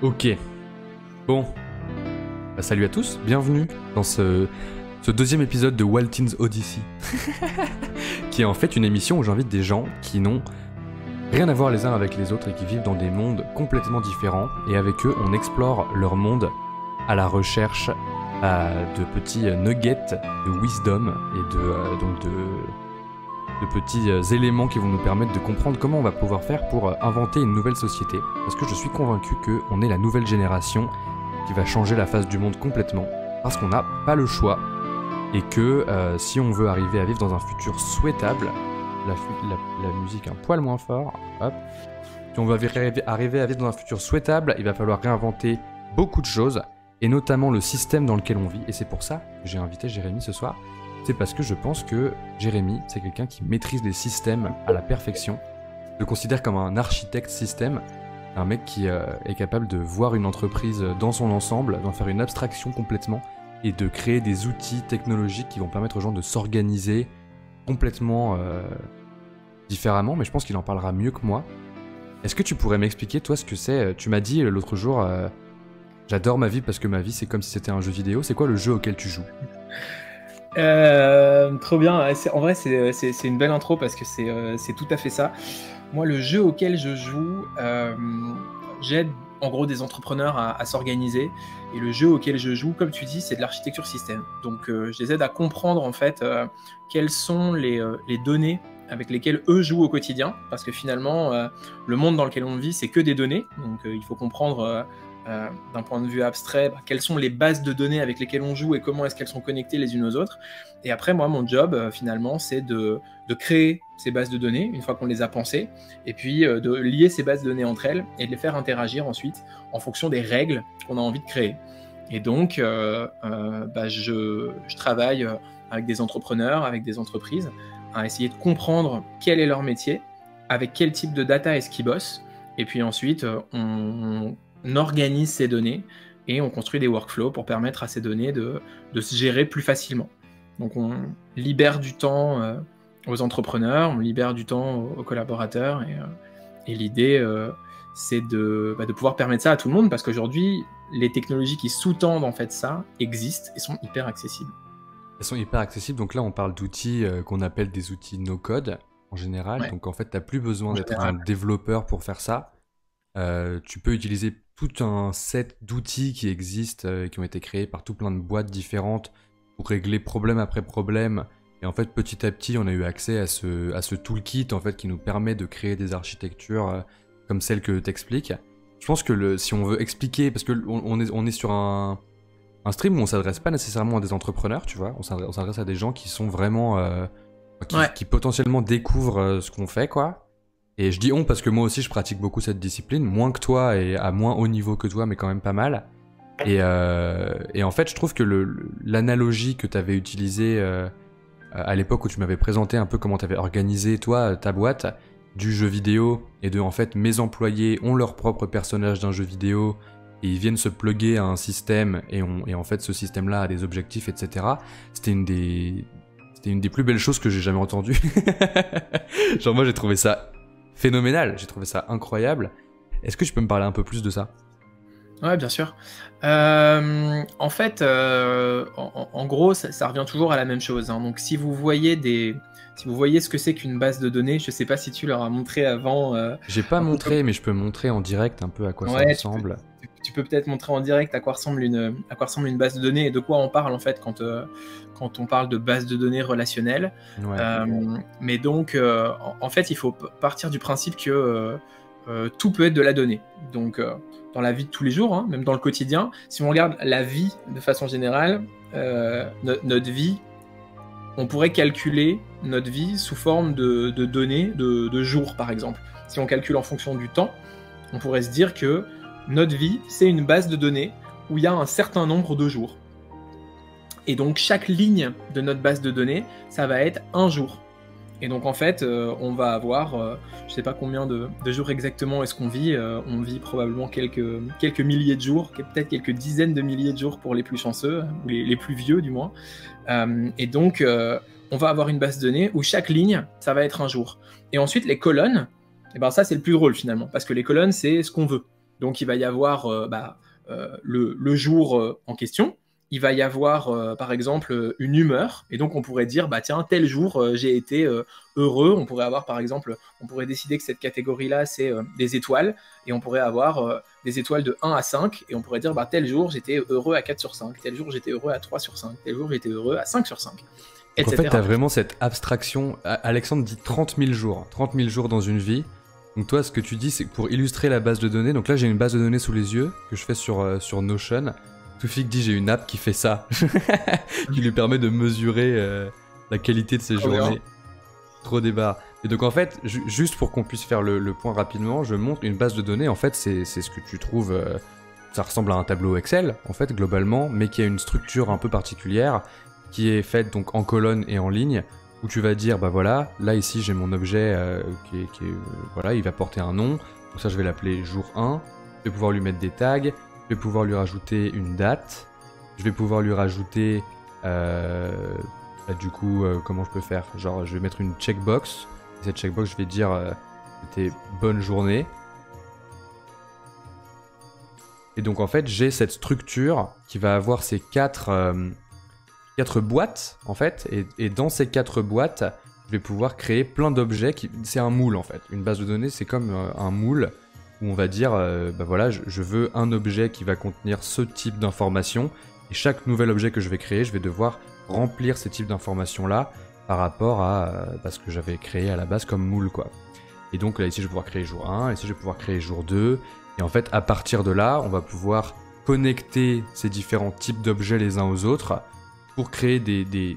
Ok, bon, salut à tous, bienvenue dans ce deuxième épisode de Waltin's Odyssey, qui est en fait une émission où j'invite des gens qui n'ont rien à voir les uns avec les autres et qui vivent dans des mondes complètement différents, et avec eux on explore leur monde à la recherche de petits nuggets de wisdom et de petits éléments qui vont nous permettre de comprendre comment on va pouvoir faire pour inventer une nouvelle société. Parce que je suis convaincu qu'on est la nouvelle génération qui va changer la face du monde complètement, parce qu'on n'a pas le choix, et que si on veut arriver à vivre dans un futur souhaitable, la musique un poil moins fort, hop, si on veut arriver à vivre dans un futur souhaitable, il va falloir réinventer beaucoup de choses, et notamment le système dans lequel on vit, et c'est pour ça que j'ai invité Jérémy ce soir. C'est parce que je pense que Jérémy, c'est quelqu'un qui maîtrise les systèmes à la perfection. Je le considère comme un architecte système, un mec qui est capable de voir une entreprise dans son ensemble, d'en faire une abstraction complètement, et de créer des outils technologiques qui vont permettre aux gens de s'organiser complètement différemment, mais je pense qu'il en parlera mieux que moi. Est-ce que tu pourrais m'expliquer, toi, ce que c'est? Tu m'as dit l'autre jour, j'adore ma vie parce que ma vie, c'est comme si c'était un jeu vidéo. C'est quoi le jeu auquel tu joues? Trop bien. En vrai, c'est une belle intro parce que c'est tout à fait ça. Moi, le jeu auquel je joue, j'aide en gros des entrepreneurs à s'organiser. Et le jeu auquel je joue, comme tu dis, c'est de l'architecture système. Donc, je les aide à comprendre en fait quelles sont les données avec lesquelles eux jouent au quotidien. Parce que finalement, le monde dans lequel on vit, c'est que des données. Donc, il faut comprendre d'un point de vue abstrait, quelles sont les bases de données avec lesquelles on joue et comment est-ce qu'elles sont connectées les unes aux autres. Et après, moi, mon job, finalement, c'est de créer ces bases de données, une fois qu'on les a pensées, et puis de lier ces bases de données entre elles et de les faire interagir ensuite en fonction des règles qu'on a envie de créer. Et donc, je travaille avec des entrepreneurs, avec des entreprises, à essayer de comprendre quel est leur métier, avec quel type de data est-ce qu'ils bossent, et puis ensuite, on organise ces données et on construit des workflows pour permettre à ces données de se gérer plus facilement. Donc on libère du temps aux entrepreneurs, on libère du temps aux collaborateurs et l'idée c'est de pouvoir permettre ça à tout le monde parce qu'aujourd'hui les technologies qui sous-tendent en fait ça existent et sont hyper accessibles. Elles sont hyper accessibles, donc là on parle d'outils qu'on appelle des outils no-code en général, Ouais. Donc en fait t'as plus besoin d'être un développeur pour faire ça. Tu peux utiliser tout un set d'outils qui existent, qui ont été créés par tout plein de boîtes différentes pour régler problème après problème. Et en fait, petit à petit, on a eu accès à ce toolkit en fait, qui nous permet de créer des architectures comme celle que t'expliques. Je pense que si on veut expliquer, parce qu'on est sur un stream où on s'adresse pas nécessairement à des entrepreneurs, tu vois, on s'adresse à des gens qui sont vraiment... qui potentiellement découvrent ce qu'on fait, quoi. Et je dis on parce que moi aussi je pratique beaucoup cette discipline, moins que toi et à moins haut niveau que toi, mais quand même pas mal. Et en fait, je trouve que l'analogie que tu avais utilisée à l'époque où tu m'avais présenté un peu comment tu avais organisé toi ta boîte du jeu vidéo et de en fait mes employés ont leur propre personnage d'un jeu vidéo et ils viennent se plugger à un système et en fait ce système-là a des objectifs, etc. C'était une des plus belles choses que j'ai jamais entendues. Genre moi j'ai trouvé ça phénoménal, j'ai trouvé ça incroyable. Est-ce que tu peux me parler un peu plus de ça? Ouais, bien sûr. En fait, en gros, ça revient toujours à la même chose, hein. Donc, si vous voyez ce que c'est qu'une base de données, je sais pas si tu leur as montré avant. J'ai pas montré, mais je peux montrer en direct un peu à quoi ça ressemble. Tu peux peut-être montrer en direct à quoi ressemble une base de données et de quoi on parle en fait quand on parle de base de données relationnelle. Ouais. Mais donc, en fait, il faut partir du principe que tout peut être de la donnée. Donc, dans la vie de tous les jours, hein, même dans le quotidien, si on regarde la vie de façon générale, notre vie, on pourrait calculer notre vie sous forme de données, de jours par exemple. Si on calcule en fonction du temps, on pourrait se dire que notre vie, c'est une base de données où il y a un certain nombre de jours. Et donc, chaque ligne de notre base de données, ça va être un jour. Et donc, en fait, on va avoir, je ne sais pas combien de jours exactement est-ce qu'on vit. On vit probablement quelques milliers de jours, peut-être quelques dizaines de milliers de jours pour les plus chanceux, ou les plus vieux du moins. Et donc, on va avoir une base de données où chaque ligne, ça va être un jour. Et ensuite, les colonnes, et ben ça, c'est le plus drôle finalement, parce que les colonnes, c'est ce qu'on veut. Donc il va y avoir le jour en question. Il va y avoir, par exemple, une humeur. Et donc, on pourrait dire, bah tiens, tel jour, j'ai été heureux. On pourrait avoir, par exemple, on pourrait décider que cette catégorie-là, c'est des étoiles. Et on pourrait avoir des étoiles de 1 à 5. Et on pourrait dire, bah tel jour, j'étais heureux à 4 sur 5. Tel jour, j'étais heureux à 3 sur 5. Tel jour, j'étais heureux à 5 sur 5. Donc en fait, tu as vraiment cette abstraction. Alexandre dit 30 000 jours. 30 000 jours dans une vie. Donc toi, ce que tu dis, c'est que pour illustrer la base de données, donc là, j'ai une base de données sous les yeux que je fais sur Notion. Toufik dit j'ai une app qui fait ça, qui lui permet de mesurer la qualité de ses journées. Trop débat. Et donc en fait, juste pour qu'on puisse faire le point rapidement, je montre une base de données. En fait, c'est ce que tu trouves, ça ressemble à un tableau Excel, en fait, globalement, mais qui a une structure un peu particulière, qui est faite donc en colonne et en ligne, où tu vas dire, bah voilà, là ici j'ai mon objet voilà, il va porter un nom, donc ça je vais l'appeler jour 1, je vais pouvoir lui mettre des tags, je vais pouvoir lui rajouter une date, je vais pouvoir lui rajouter, du coup, comment je peux faire? Genre, je vais mettre une checkbox, et cette checkbox, je vais dire, c'était bonne journée. Et donc, en fait, j'ai cette structure qui va avoir ces quatre boîtes, en fait, et dans ces 4 boîtes, je vais pouvoir créer plein d'objets, c'est un moule, en fait. Une base de données, c'est comme un moule, où on va dire, bah voilà, je veux un objet qui va contenir ce type d'informations, et chaque nouvel objet que je vais créer, je vais devoir remplir ces types d'informations-là par rapport à ce que j'avais créé à la base comme moule, quoi. Et donc là, ici, je vais pouvoir créer jour 1, ici, je vais pouvoir créer jour 2, et en fait, à partir de là, on va pouvoir connecter ces différents types d'objets les uns aux autres pour créer des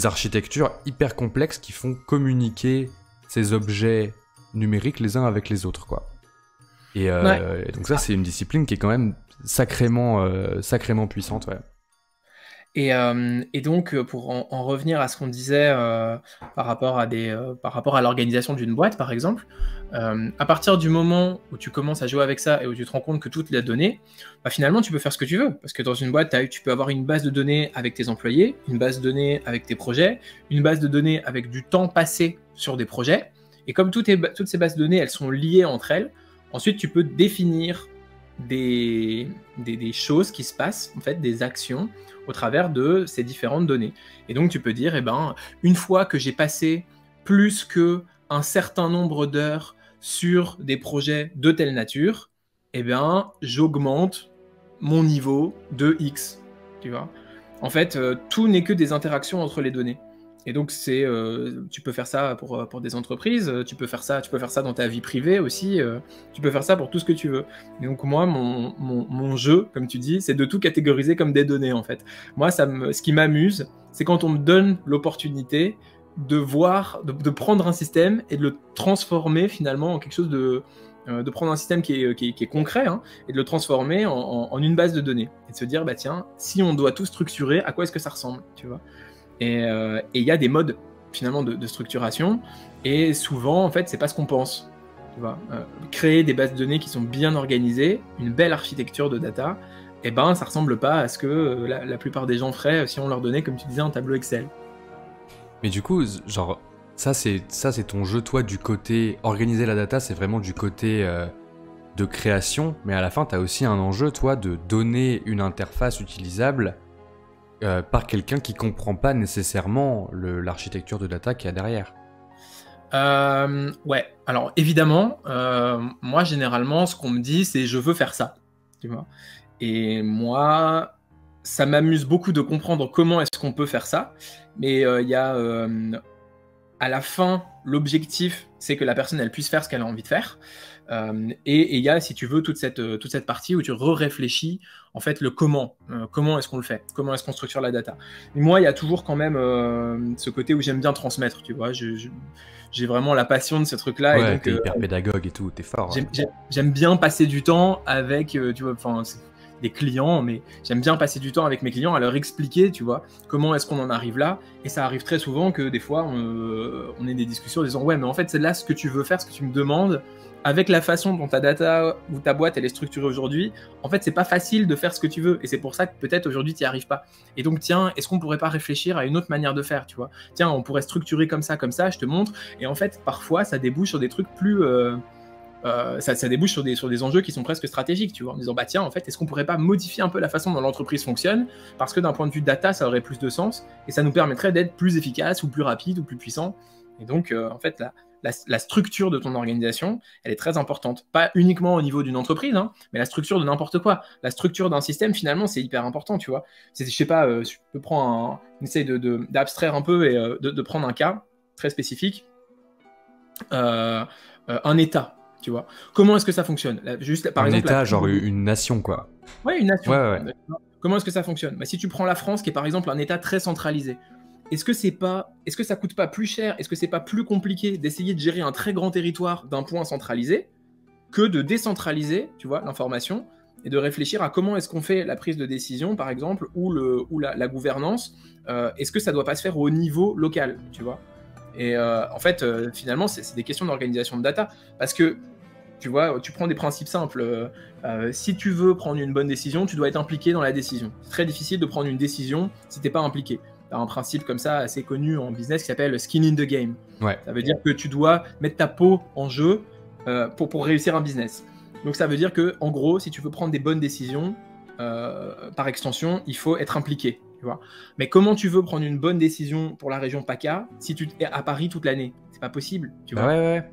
architectures hyper complexes qui font communiquer ces objets numériques les uns avec les autres, quoi. Et donc ça, c'est une discipline qui est quand même sacrément puissante, ouais. Et donc, pour en revenir à ce qu'on disait par rapport à l'organisation d'une boîte, par exemple, à partir du moment où tu commences à jouer avec ça et où tu te rends compte que toute la donnée, bah, finalement, tu peux faire ce que tu veux. Parce que dans une boîte, tu peux avoir une base de données avec tes employés, une base de données avec tes projets, une base de données avec du temps passé sur des projets. Et comme toutes ces bases de données, elles sont liées entre elles, ensuite, tu peux définir des choses qui se passent, en fait, des actions au travers de ces différentes données. Et donc, tu peux dire, eh ben, une fois que j'ai passé plus qu'un certain nombre d'heures sur des projets de telle nature, eh ben, j'augmente mon niveau de X, tu vois. En fait, tout n'est que des interactions entre les données. Et donc, tu peux faire ça pour des entreprises, tu peux faire ça dans ta vie privée aussi, tu peux faire ça pour tout ce que tu veux. Et donc, moi, mon jeu, comme tu dis, c'est de tout catégoriser comme des données, en fait. Moi, ce qui m'amuse, c'est quand on me donne l'opportunité de prendre un système et de le transformer finalement en quelque chose de prendre un système qui est concret, hein, et de le transformer en une base de données. Et de se dire, bah tiens, si on doit tout structurer, à quoi est-ce que ça ressemble, tu vois? Et il y a des modes finalement de structuration, et souvent en fait c'est pas ce qu'on pense, tu vois. Créer des bases de données qui sont bien organisées, une belle architecture de data, et ben ça ressemble pas à ce que la plupart des gens feraient si on leur donnait, comme tu disais, un tableau Excel. Mais du coup, genre, ça c'est ton jeu, toi, du côté organiser la data, c'est vraiment du côté de création, mais à la fin t'as aussi un enjeu, toi, de donner une interface utilisable par quelqu'un qui comprend pas nécessairement l'architecture de data qu'il y a derrière. Ouais, alors évidemment, moi généralement ce qu'on me dit c'est je veux faire ça, tu vois. Et moi, ça m'amuse beaucoup de comprendre comment est-ce qu'on peut faire ça, mais il y a à la fin, l'objectif c'est que la personne elle puisse faire ce qu'elle a envie de faire. Et il y a, si tu veux, toute cette partie où tu réfléchis en fait le comment est-ce qu'on le fait, comment est-ce qu'on structure la data. Et moi, il y a toujours quand même ce côté où j'aime bien transmettre, tu vois. J'ai vraiment la passion de ce truc-là. Ouais, et donc, t'es hyper pédagogue et tout, t'es fort. J'aime bien passer du temps avec, tu vois, enfin, des clients, mais j'aime bien passer du temps avec mes clients à leur expliquer, tu vois, comment est-ce qu'on en arrive là. Et ça arrive très souvent que des fois, on ait des discussions en disant, ouais, mais en fait, c'est là ce que tu veux faire, ce que tu me demandes. Avec la façon dont ta data ou ta boîte elle est structurée aujourd'hui, en fait, c'est pas facile de faire ce que tu veux. Et c'est pour ça que peut-être aujourd'hui, tu n'y arrives pas. Et donc, tiens, est-ce qu'on pourrait pas réfléchir à une autre manière de faire, tu vois? Tiens, on pourrait structurer comme ça, je te montre. Et en fait, parfois, ça débouche sur des trucs plus ça débouche sur des enjeux qui sont presque stratégiques, tu vois, en disant bah tiens, en fait, est-ce qu'on pourrait pas modifier un peu la façon dont l'entreprise fonctionne, parce que d'un point de vue data, ça aurait plus de sens et ça nous permettrait d'être plus efficace ou plus rapide ou plus puissant. Et donc, en fait, la structure de ton organisation, elle est très importante. Pas uniquement au niveau d'une entreprise, hein, mais la structure de n'importe quoi. La structure d'un système, finalement, c'est hyper important, tu vois. Je sais pas, je peux prendre essaye d'abstraire un peu et de prendre un cas très spécifique. Un État. Tu vois. Comment est-ce que ça fonctionne? Juste, par exemple, État, genre une nation, quoi. Ouais, une nation. Ouais. Comment est-ce que ça fonctionne? Bah, si tu prends la France, qui est par exemple un État très centralisé, est-ce que ça coûte pas plus cher? Est-ce que c'est pas plus compliqué d'essayer de gérer un très grand territoire d'un point centralisé que de décentraliser, tu vois, l'information et de réfléchir à comment est-ce qu'on fait la prise de décision, par exemple, ou la gouvernance? Est-ce que ça doit pas se faire au niveau local, tu vois? Et en fait, finalement, c'est des questions d'organisation de data. Parce que, tu vois, tu prends des principes simples. Si tu veux prendre une bonne décision, tu dois être impliqué dans la décision. C'est très difficile de prendre une décision si tu n'es pas impliqué. Tu as un principe comme ça assez connu en business qui s'appelle skin in the game. Ouais. Ça veut dire que tu dois mettre ta peau en jeu pour réussir un business. Donc ça veut dire que, en gros, si tu veux prendre des bonnes décisions, par extension, il faut être impliqué. Tu vois. Mais comment tu veux prendre une bonne décision pour la région PACA si tu es à Paris toute l'année? C'est pas possible. Tu vois. Ouais.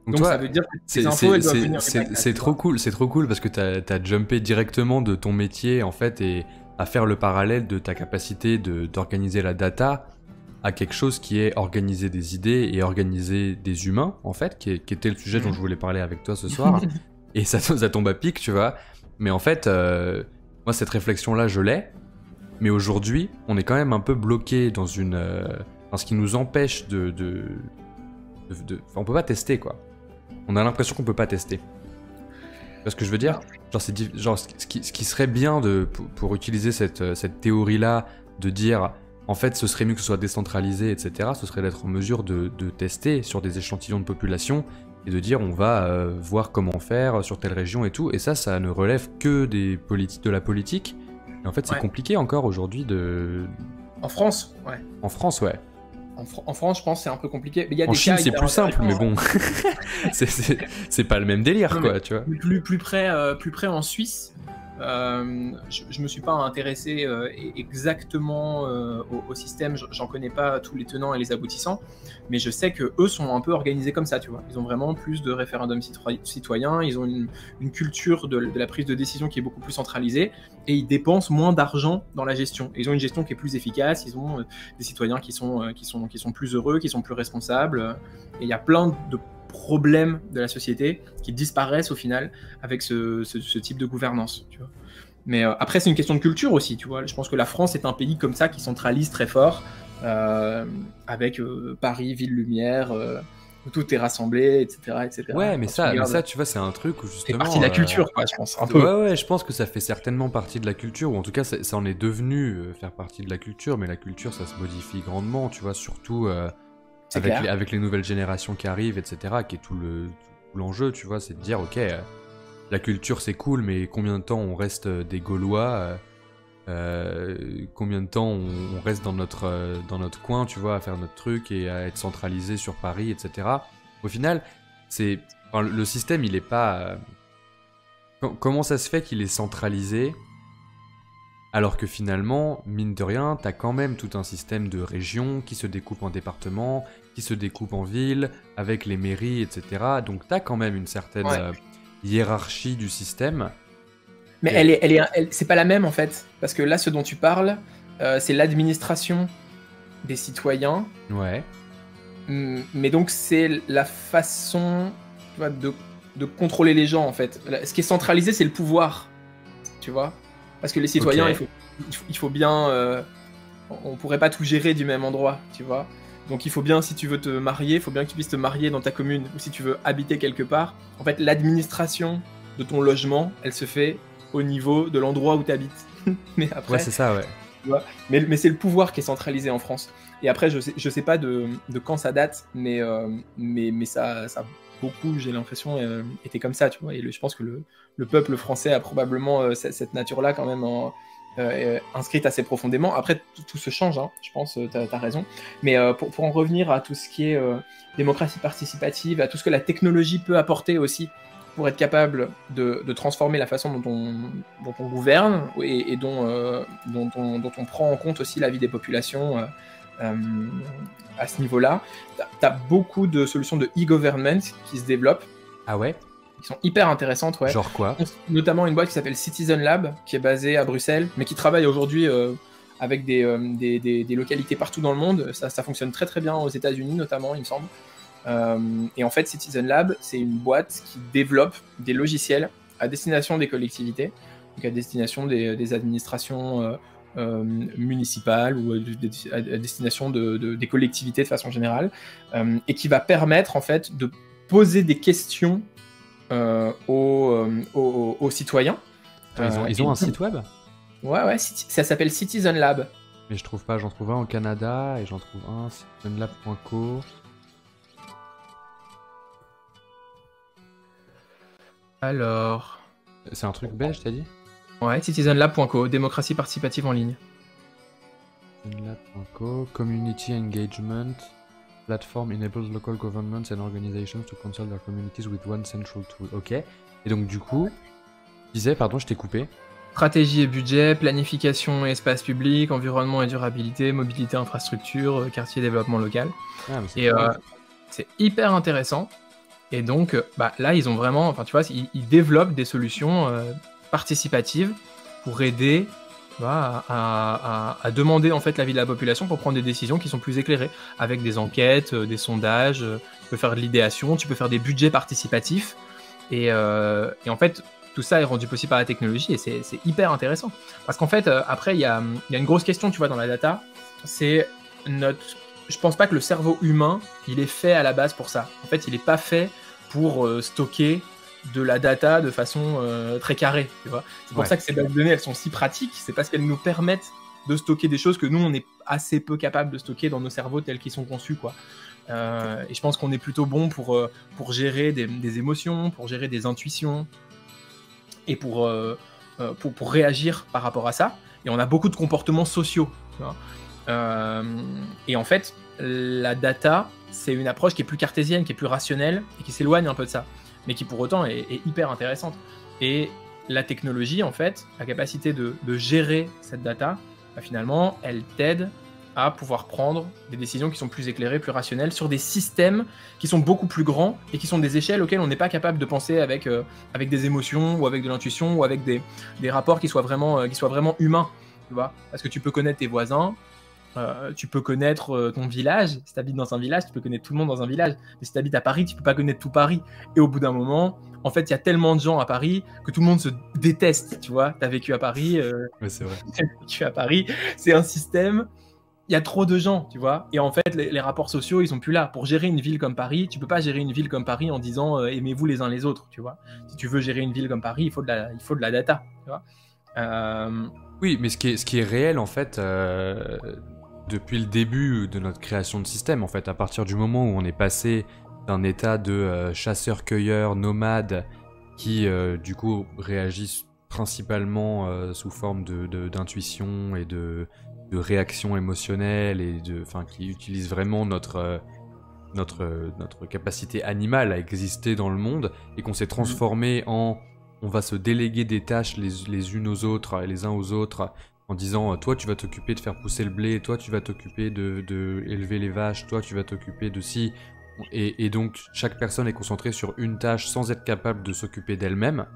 Donc toi, ça veut dire que ces infos, elles doivent venir du PACA. C'est trop cool parce que t'as jumpé directement de ton métier en fait et à faire le parallèle de ta capacité d'organiser la data à quelque chose qui est organiser des idées et organiser des humains en fait, qui était le sujet dont je voulais parler avec toi ce soir. Et ça tombe à pic, tu vois. Mais en fait, moi cette réflexion-là, je l'ai. Mais aujourd'hui, on est quand même un peu bloqué dans ce qui nous empêche on peut pas tester, quoi. On a l'impression qu'on peut pas tester. Tu vois ce que je veux dire? Genre, ce qui serait bien pour utiliser cette théorie-là, de dire, en fait, ce serait mieux que ce soit décentralisé, etc., ce serait d'être en mesure de tester sur des échantillons de population et de dire, on va voir comment faire sur telle région et tout. Et ça ne relève que de la politique. Et en fait, c'est compliqué encore aujourd'hui En France, ouais. En France, ouais. En France, je pense que c'est un peu compliqué. Mais y a en des Chine, cas c'est plus simple, mais bon. c'est pas le même délire, non, quoi, tu vois. Plus près en Suisse. Je me suis pas intéressé exactement au système, j'en connais pas tous les tenants et les aboutissants, mais je sais que eux sont un peu organisés comme ça, tu vois. Ils ont vraiment plus de référendums citoyens, ils ont une culture de la prise de décision qui est beaucoup plus centralisée et ils dépensent moins d'argent dans la gestion. Ils ont une gestion qui est plus efficace, ils ont des citoyens qui sont plus heureux, qui sont plus responsables, et il y a plein de problèmes de la société qui disparaissent au final avec ce type de gouvernance, tu vois. Mais après, c'est une question de culture aussi, tu vois. Je pense que la France est un pays comme ça qui centralise très fort, avec Paris, ville lumière, où tout est rassemblé, etc. Ouais, mais ça, tu vois, c'est un truc où justement... C'est partie de la culture, quoi, je pense, un peu. Ouais, je pense que ça fait certainement partie de la culture, ou en tout cas, ça en est devenu faire partie de la culture, mais la culture, ça se modifie grandement, tu vois, surtout... avec les nouvelles générations qui arrivent, etc., qui est tout l'enjeu, tu vois, c'est de dire, ok, la culture c'est cool, mais combien de temps on reste des Gaulois, combien de temps on reste dans notre coin, tu vois, à faire notre truc et à être centralisé sur Paris, etc. Au final, le système, il est pas... Comment ça se fait qu'il est centralisé alors que finalement, mine de rien, t'as quand même tout un système de régions qui se découpent en départements, qui se découpent en villes, avec les mairies, etc. Donc t'as quand même une certaine hiérarchie du système. Mais c'est pas la même en fait, parce que là, ce dont tu parles, c'est l'administration des citoyens. Ouais. Mais donc c'est la façon, tu vois, de contrôler les gens en fait. Ce qui est centralisé, c'est le pouvoir, tu vois. Parce que les citoyens, il faut bien... on pourrait pas tout gérer du même endroit, tu vois. Donc il faut bien, si tu veux te marier, il faut bien que tu puisses te marier dans ta commune. Ou si tu veux habiter quelque part, en fait, l'administration de ton logement, elle se fait au niveau de l'endroit où tu habites. Mais après, ouais, c'est ça, ouais. Tu vois, mais c'est le pouvoir qui est centralisé en France. Et après, je sais pas de quand ça date, mais ça beaucoup, j'ai l'impression, était comme ça, tu vois. Et je pense que le peuple français a probablement cette nature-là quand même inscrite assez profondément. Après, tout se change, hein, je pense, t'as raison. Mais pour en revenir à tout ce qui est démocratie participative, à tout ce que la technologie peut apporter aussi pour être capable de transformer la façon dont on gouverne et dont on prend en compte aussi la vie des populations à ce niveau-là. Tu as beaucoup de solutions de e-government qui se développent. Ah ouais? Qui sont hyper intéressantes, ouais. Genre quoi? Notamment une boîte qui s'appelle Citizen Lab, qui est basée à Bruxelles, mais qui travaille aujourd'hui avec des localités partout dans le monde. Ça fonctionne très très bien aux États-Unis notamment, il me semble. Et en fait, Citizen Lab, c'est une boîte qui développe des logiciels à destination des collectivités, donc à destination des administrations municipales ou à destination des collectivités de façon générale, et qui va permettre en fait de poser des questions aux citoyens. Ils ont un site web? Ouais, ça s'appelle Citizen Lab. Mais je trouve pas, j'en trouve un au Canada et j'en trouve un citizenlab.co. Alors... C'est un truc belge, t'as dit? Ouais, citizenlab.co, démocratie participative en ligne. Citizenlab.co, community engagement, platform enables local governments and organizations to consult their communities with one central tool. Ok. Et donc du coup, tu disais, pardon, je t'ai coupé. Stratégie et budget, planification et espace public, environnement et durabilité, mobilité, infrastructure, quartier développement local. Ah, mais et c'est hyper intéressant. Et donc, là, ils ont vraiment, enfin, tu vois, ils développent des solutions participatives pour aider à demander en fait l'avis de la population pour prendre des décisions qui sont plus éclairées, avec des enquêtes, des sondages. Tu peux faire de l'idéation, tu peux faire des budgets participatifs. Et en fait, tout ça est rendu possible par la technologie et c'est hyper intéressant. Parce qu'en fait, après, il y a une grosse question, tu vois, dans la data, c'est je pense pas que le cerveau humain, il est fait à la base pour ça. En fait, il est pas fait pour stocker de la data de façon très carrée, tu vois. C'est pour ça que ces bases de données, elles sont si pratiques, c'est parce qu'elles nous permettent de stocker des choses que nous, on est assez peu capable de stocker dans nos cerveaux tels qu'ils sont conçus, quoi. Et je pense qu'on est plutôt bon pour gérer des émotions, pour gérer des intuitions, et pour réagir par rapport à ça. Et on a beaucoup de comportements sociaux, tu vois. Et en fait, la data, c'est une approche qui est plus cartésienne, qui est plus rationnelle, et qui s'éloigne un peu de ça, mais qui pour autant est hyper intéressante. Et la technologie, en fait, la capacité de gérer cette data, finalement, elle t'aide à pouvoir prendre des décisions qui sont plus éclairées, plus rationnelles, sur des systèmes qui sont beaucoup plus grands et qui sont des échelles auxquelles on n'est pas capable de penser avec des émotions ou avec de l'intuition ou avec des rapports qui soient vraiment humains, tu vois. Parce que tu peux connaître tes voisins, tu peux connaître ton village. Si tu habites dans un village, tu peux connaître tout le monde dans un village. Mais si tu habites à Paris, tu peux pas connaître tout Paris. Et au bout d'un moment, en fait, il y a tellement de gens à Paris que tout le monde se déteste, tu vois. Tu as vécu à Paris. Ouais, c'est vrai. T'as vécu à Paris. C'est un système... Il y a trop de gens, tu vois. Et en fait, les rapports sociaux, ils sont plus là. Pour gérer une ville comme Paris, tu peux pas gérer une ville comme Paris en disant aimez-vous les uns les autres, tu vois. Si tu veux gérer une ville comme Paris, il faut de la data, tu vois. Oui, mais ce qui est réel, en fait, depuis le début de notre création de système, en fait, à partir du moment où on est passé d'un état de chasseur-cueilleur nomade qui, du coup, réagissent principalement sous forme d'intuition et de réaction émotionnelle et qui utilise vraiment notre capacité animale à exister dans le monde et qu'on s'est transformé en on va se déléguer des tâches les unes aux autres, les uns aux autres, en disant toi tu vas t'occuper de faire pousser le blé, toi tu vas t'occuper de élever les vaches, toi tu vas t'occuper de ci, et donc chaque personne est concentrée sur une tâche sans être capable de s'occuper d'elle-même,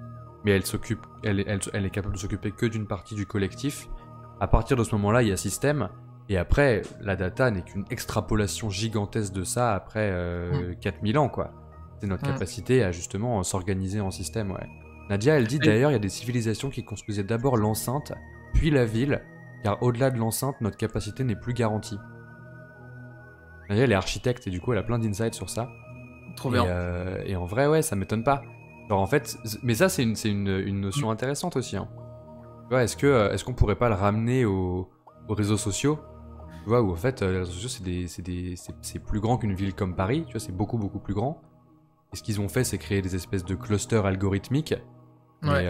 mais elle est capable de s'occuper que d'une partie du collectif. À partir de ce moment-là, il y a système, et après, la data n'est qu'une extrapolation gigantesque de ça après 4000 ans, quoi. C'est notre capacité à justement s'organiser en système, ouais. Nadia, elle dit d'ailleurs, il y a des civilisations qui construisaient d'abord l'enceinte, puis la ville, car au-delà de l'enceinte, notre capacité n'est plus garantie. Nadia, elle est architecte, et du coup, elle a plein d'insights sur ça. Trop bien. Et en vrai, ouais, ça m'étonne pas. Genre, en fait, mais ça, c'est une notion intéressante aussi, hein. Ouais, est-ce qu'on pourrait pas le ramener aux réseaux sociaux, tu vois, où en fait les réseaux sociaux c'est plus grand qu'une ville comme Paris, tu vois, c'est beaucoup beaucoup plus grand. Et ce qu'ils ont fait, c'est créer des espèces de clusters algorithmiques. Ouais.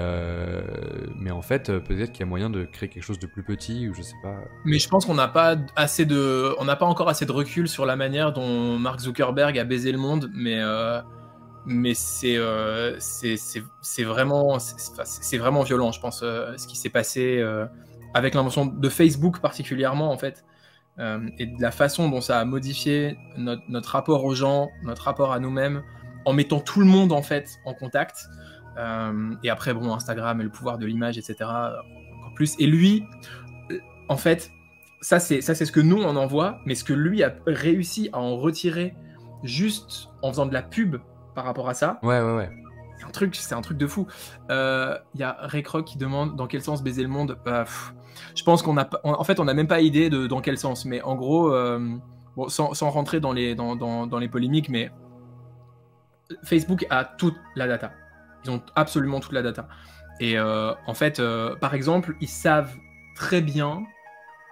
Mais en fait, peut-être qu'il y a moyen de créer quelque chose de plus petit, ou je sais pas. Mais je pense qu'on n'a pas encore assez de recul sur la manière dont Mark Zuckerberg a baisé le monde, mais mais c'est vraiment violent, je pense, ce qui s'est passé avec l'invention de Facebook particulièrement, en fait, et de la façon dont ça a modifié notre rapport aux gens, notre rapport à nous-mêmes, en mettant tout le monde, en fait, en contact. Et après, bon, Instagram et le pouvoir de l'image, etc., encore plus. Et lui, en fait, ça c'est ce que nous, on en voit, mais ce que lui a réussi à en retirer juste en faisant de la pub par rapport à ça, Ouais. c'est un truc de fou. Il y a Raycroc qui demande dans quel sens baiser le monde. Je pense qu'on a, en fait, on n'a même pas idée de dans quel sens, mais en gros, bon, sans rentrer dans les polémiques, mais Facebook a toute la data. Ils ont absolument toute la data. Et en fait, par exemple, ils savent très bien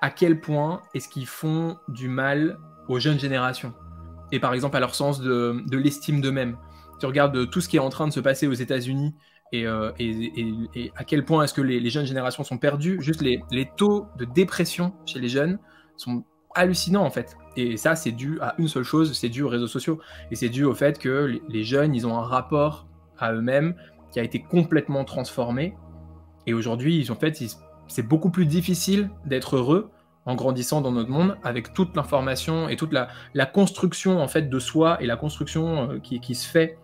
à quel point est-ce qu'ils font du mal aux jeunes générations. Et par exemple, à leur sens de l'estime d'eux-mêmes. Tu regardes tout ce qui est en train de se passer aux États-Unis et à quel point est-ce que les jeunes générations sont perdues. Juste les taux de dépression chez les jeunes sont hallucinants, en fait. Et ça, c'est dû à une seule chose, c'est dû aux réseaux sociaux. Et c'est dû au fait que les jeunes, ils ont un rapport à eux-mêmes qui a été complètement transformé. Et aujourd'hui, c'est beaucoup plus difficile d'être heureux en grandissant dans notre monde avec toute l'information et toute la construction, en fait, de soi, et la construction qui se fait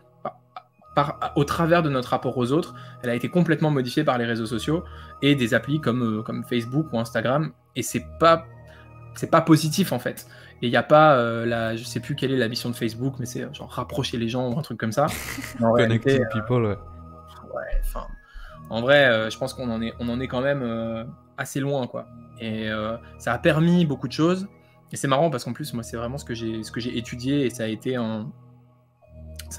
au travers de notre rapport aux autres. Elle a été complètement modifiée par les réseaux sociaux et des applis comme Facebook ou Instagram. Et c'est pas positif, en fait. Et il n'y a pas je sais plus quelle est la mission de Facebook, mais c'est genre rapprocher les gens ou un truc comme ça. Connecting people, ouais. Ouais, enfin, en vrai, je pense qu'on en est quand même assez loin, quoi. Et ça a permis beaucoup de choses. Et c'est marrant parce qu'en plus, moi, c'est vraiment ce que j'ai étudié, et ça a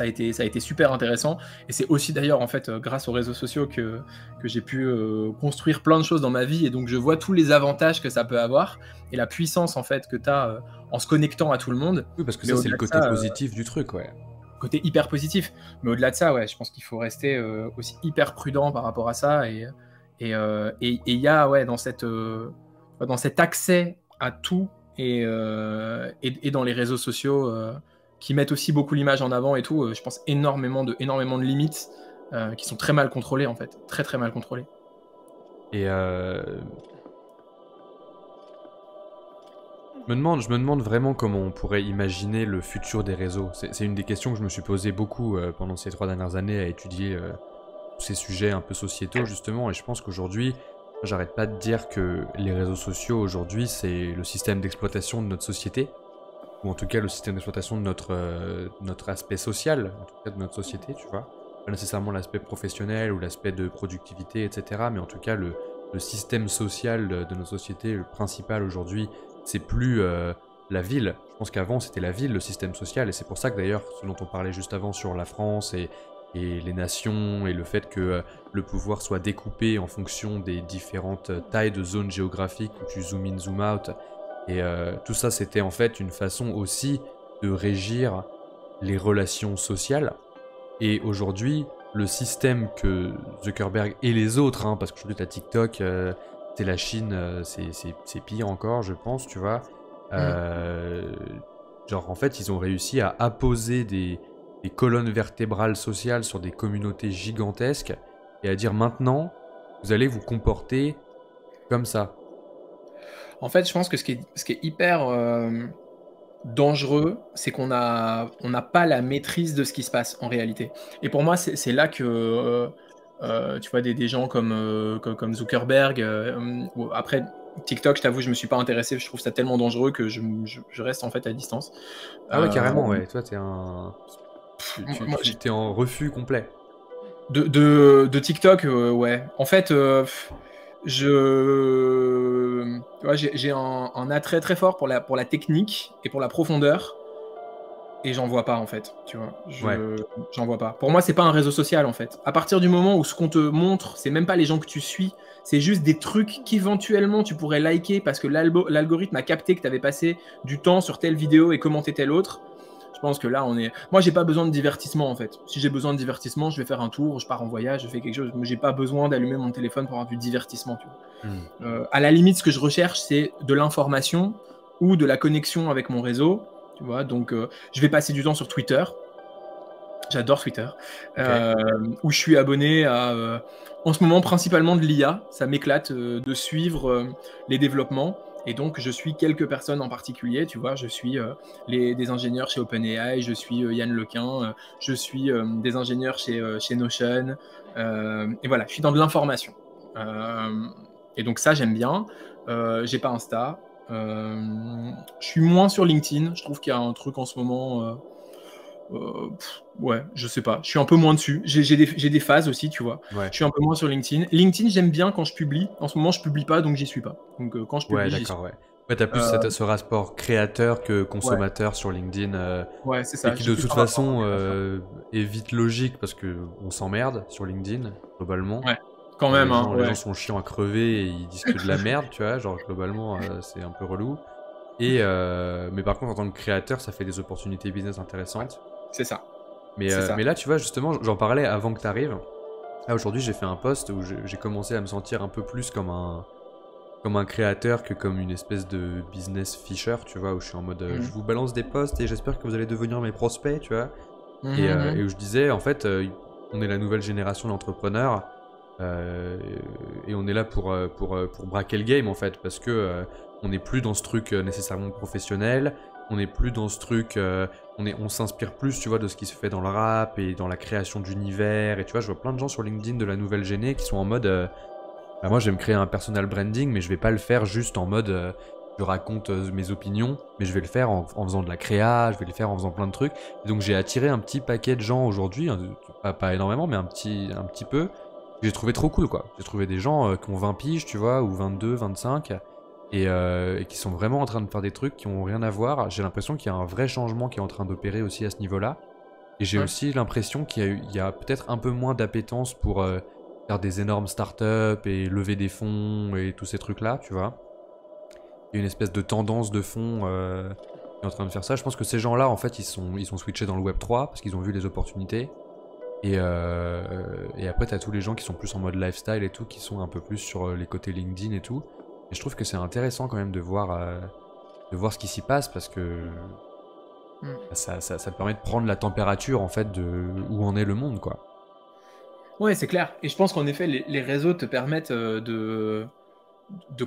été super intéressant. Et c'est aussi d'ailleurs, en fait, grâce aux réseaux sociaux que j'ai pu construire plein de choses dans ma vie. Et donc je vois tous les avantages que ça peut avoir et la puissance, en fait, que tu as en se connectant à tout le monde. Oui, parce que ça, c'est le côté positif du truc, ouais. Côté hyper positif. Mais au-delà de ça, ouais, je pense qu'il faut rester aussi hyper prudent par rapport à ça. Et il y a, ouais, dans cet accès à tout et dans les réseaux sociaux qui mettent aussi beaucoup l'image en avant et tout, je pense énormément de limites qui sont très mal contrôlées, en fait. Très, très mal contrôlées. Et je me demande vraiment comment on pourrait imaginer le futur des réseaux. C'est une des questions que je me suis posée beaucoup pendant ces 3 dernières années à étudier ces sujets un peu sociétaux, justement. Et je pense qu'aujourd'hui, j'arrête pas de dire que les réseaux sociaux, aujourd'hui, c'est le système d'exploitation de notre société. Ou en tout cas le système d'exploitation de notre aspect social, en tout cas de notre société, tu vois. Pas nécessairement l'aspect professionnel ou l'aspect de productivité, etc. Mais en tout cas le système social de notre société, le principal aujourd'hui, c'est plus la ville. Je pense qu'avant c'était la ville, le système social, et c'est pour ça que d'ailleurs, ce dont on parlait juste avant sur la France et les nations, et le fait que le pouvoir soit découpé en fonction des différentes tailles de zones géographiques où tu zoom in, zoom out. Et tout ça, c'était en fait une façon aussi de régir les relations sociales. Et aujourd'hui, le système que Zuckerberg et les autres, hein, parce qu'aujourd'hui, t'as TikTok, c'est la Chine, c'est pire encore, je pense, tu vois. Genre, en fait, ils ont réussi à apposer des colonnes vertébrales sociales sur des communautés gigantesques et à dire maintenant, vous allez vous comporter comme ça. En fait, je pense que ce qui est hyper dangereux, c'est qu'on n'a pas la maîtrise de ce qui se passe en réalité. Et pour moi, c'est là que tu vois des gens comme Zuckerberg, ou après TikTok, je t'avoue, je me suis pas intéressé, je trouve ça tellement dangereux que je reste en fait à distance. Ah ouais, carrément, ouais. Toi, t'es t'es en refus complet. De TikTok, ouais. En fait, j'ai un attrait très fort pour la technique et pour la profondeur, et j'en vois pas, en fait, tu vois. J'en vois pas. Pour moi, c'est pas un réseau social, en fait. À partir du moment où ce qu'on te montre, c'est même pas les gens que tu suis, c'est juste des trucs qu'éventuellement tu pourrais liker parce que l'algorithme a capté que tu avais passé du temps sur telle vidéo et commenté telle autre. Je pense que là, moi, j'ai pas besoin de divertissement, en fait. Si j'ai besoin de divertissement, je vais faire un tour, je pars en voyage, je fais quelque chose. Mais j'ai pas besoin d'allumer mon téléphone pour avoir du divertissement, tu vois. À la limite, ce que je recherche, c'est de l'information ou de la connexion avec mon réseau, tu vois. Donc, je vais passer du temps sur Twitter. J'adore Twitter, Ok. où je suis abonné à, en ce moment, principalement de l'IA. Ça m'éclate de suivre les développements. Et donc, je suis quelques personnes en particulier, tu vois. Je suis des ingénieurs chez OpenAI, je suis Yann Lequin, je suis des ingénieurs chez Notion. Et voilà, je suis dans de l'information. Et donc ça, j'aime bien. J'ai pas Insta. Je suis moins sur LinkedIn. Je trouve qu'il y a un truc en ce moment... ouais, je sais pas. Je suis un peu moins dessus. J'ai des phases aussi, tu vois. Ouais. Je suis un peu moins sur LinkedIn. LinkedIn, j'aime bien quand je publie. En ce moment, je publie pas, donc j'y suis pas. Donc quand je Ouais, publie, j'y suis. d'accord, ouais. Ouais, t'as plus Euh, ce rapport créateur que ouais, consommateur sur LinkedIn, ouais, c'est et ça. qui J'ai de plus toute un rapport façon créateur. est vite logique parce que on s'emmerde sur LinkedIn, globalement. Ouais, quand même, hein, Les gens ouais. sont chiants à crever et ils disent que de la merde, tu vois, genre globalement c'est un peu relou. Et mais par contre en tant que créateur, ça fait des opportunités business intéressantes. C'est ça. C'est ça. Mais là, tu vois, justement, j'en parlais avant que t'arrives. Là, aujourd'hui, j'ai fait un post où j'ai commencé à me sentir un peu plus comme un créateur que comme une espèce de business fisher, tu vois, où je suis en mode je Mhm. vous balance des posts et j'espère que vous allez devenir mes prospects, tu vois. Mhm. Et où je disais, en fait, on est la nouvelle génération d'entrepreneurs et on est là pour braquer le game, en fait, parce que on n'est plus dans ce truc nécessairement professionnel, on n'est plus dans ce truc, on s'inspire plus, tu vois, de ce qui se fait dans le rap et dans la création d'univers, et tu vois, je vois plein de gens sur LinkedIn de la nouvelle géné qui sont en mode, bah, moi je vais me créer un personal branding, mais je vais pas le faire juste en mode, je raconte mes opinions, mais je vais le faire en faisant de la créa, je vais le faire en faisant plein de trucs. Et donc j'ai attiré un petit paquet de gens aujourd'hui, hein, pas énormément, mais un petit peu. J'ai trouvé trop cool, quoi. J'ai trouvé des gens qui ont 20 piges, tu vois, ou 22, 25, et qui sont vraiment en train de faire des trucs qui ont rien à voir. J'ai l'impression qu'il y a un vrai changement qui est en train d'opérer aussi à ce niveau-là. Et j'ai Ouais. aussi l'impression il y a peut-être un peu moins d'appétence pour faire des énormes startups et lever des fonds et tous ces trucs-là, tu vois. Il y a une espèce de tendance de fond qui est en train de faire ça. Je pense que ces gens-là, en fait, ils sont switchés dans le Web 3 parce qu'ils ont vu les opportunités. Et après, t'as tous les gens qui sont plus en mode lifestyle et tout, qui sont un peu plus sur les côtés LinkedIn et tout. Et je trouve que c'est intéressant quand même de voir ce qui s'y passe parce que Mhm. ça te permet de prendre la température en fait de où en est le monde, quoi. Ouais, c'est clair. Et je pense qu'en effet, les réseaux te permettent de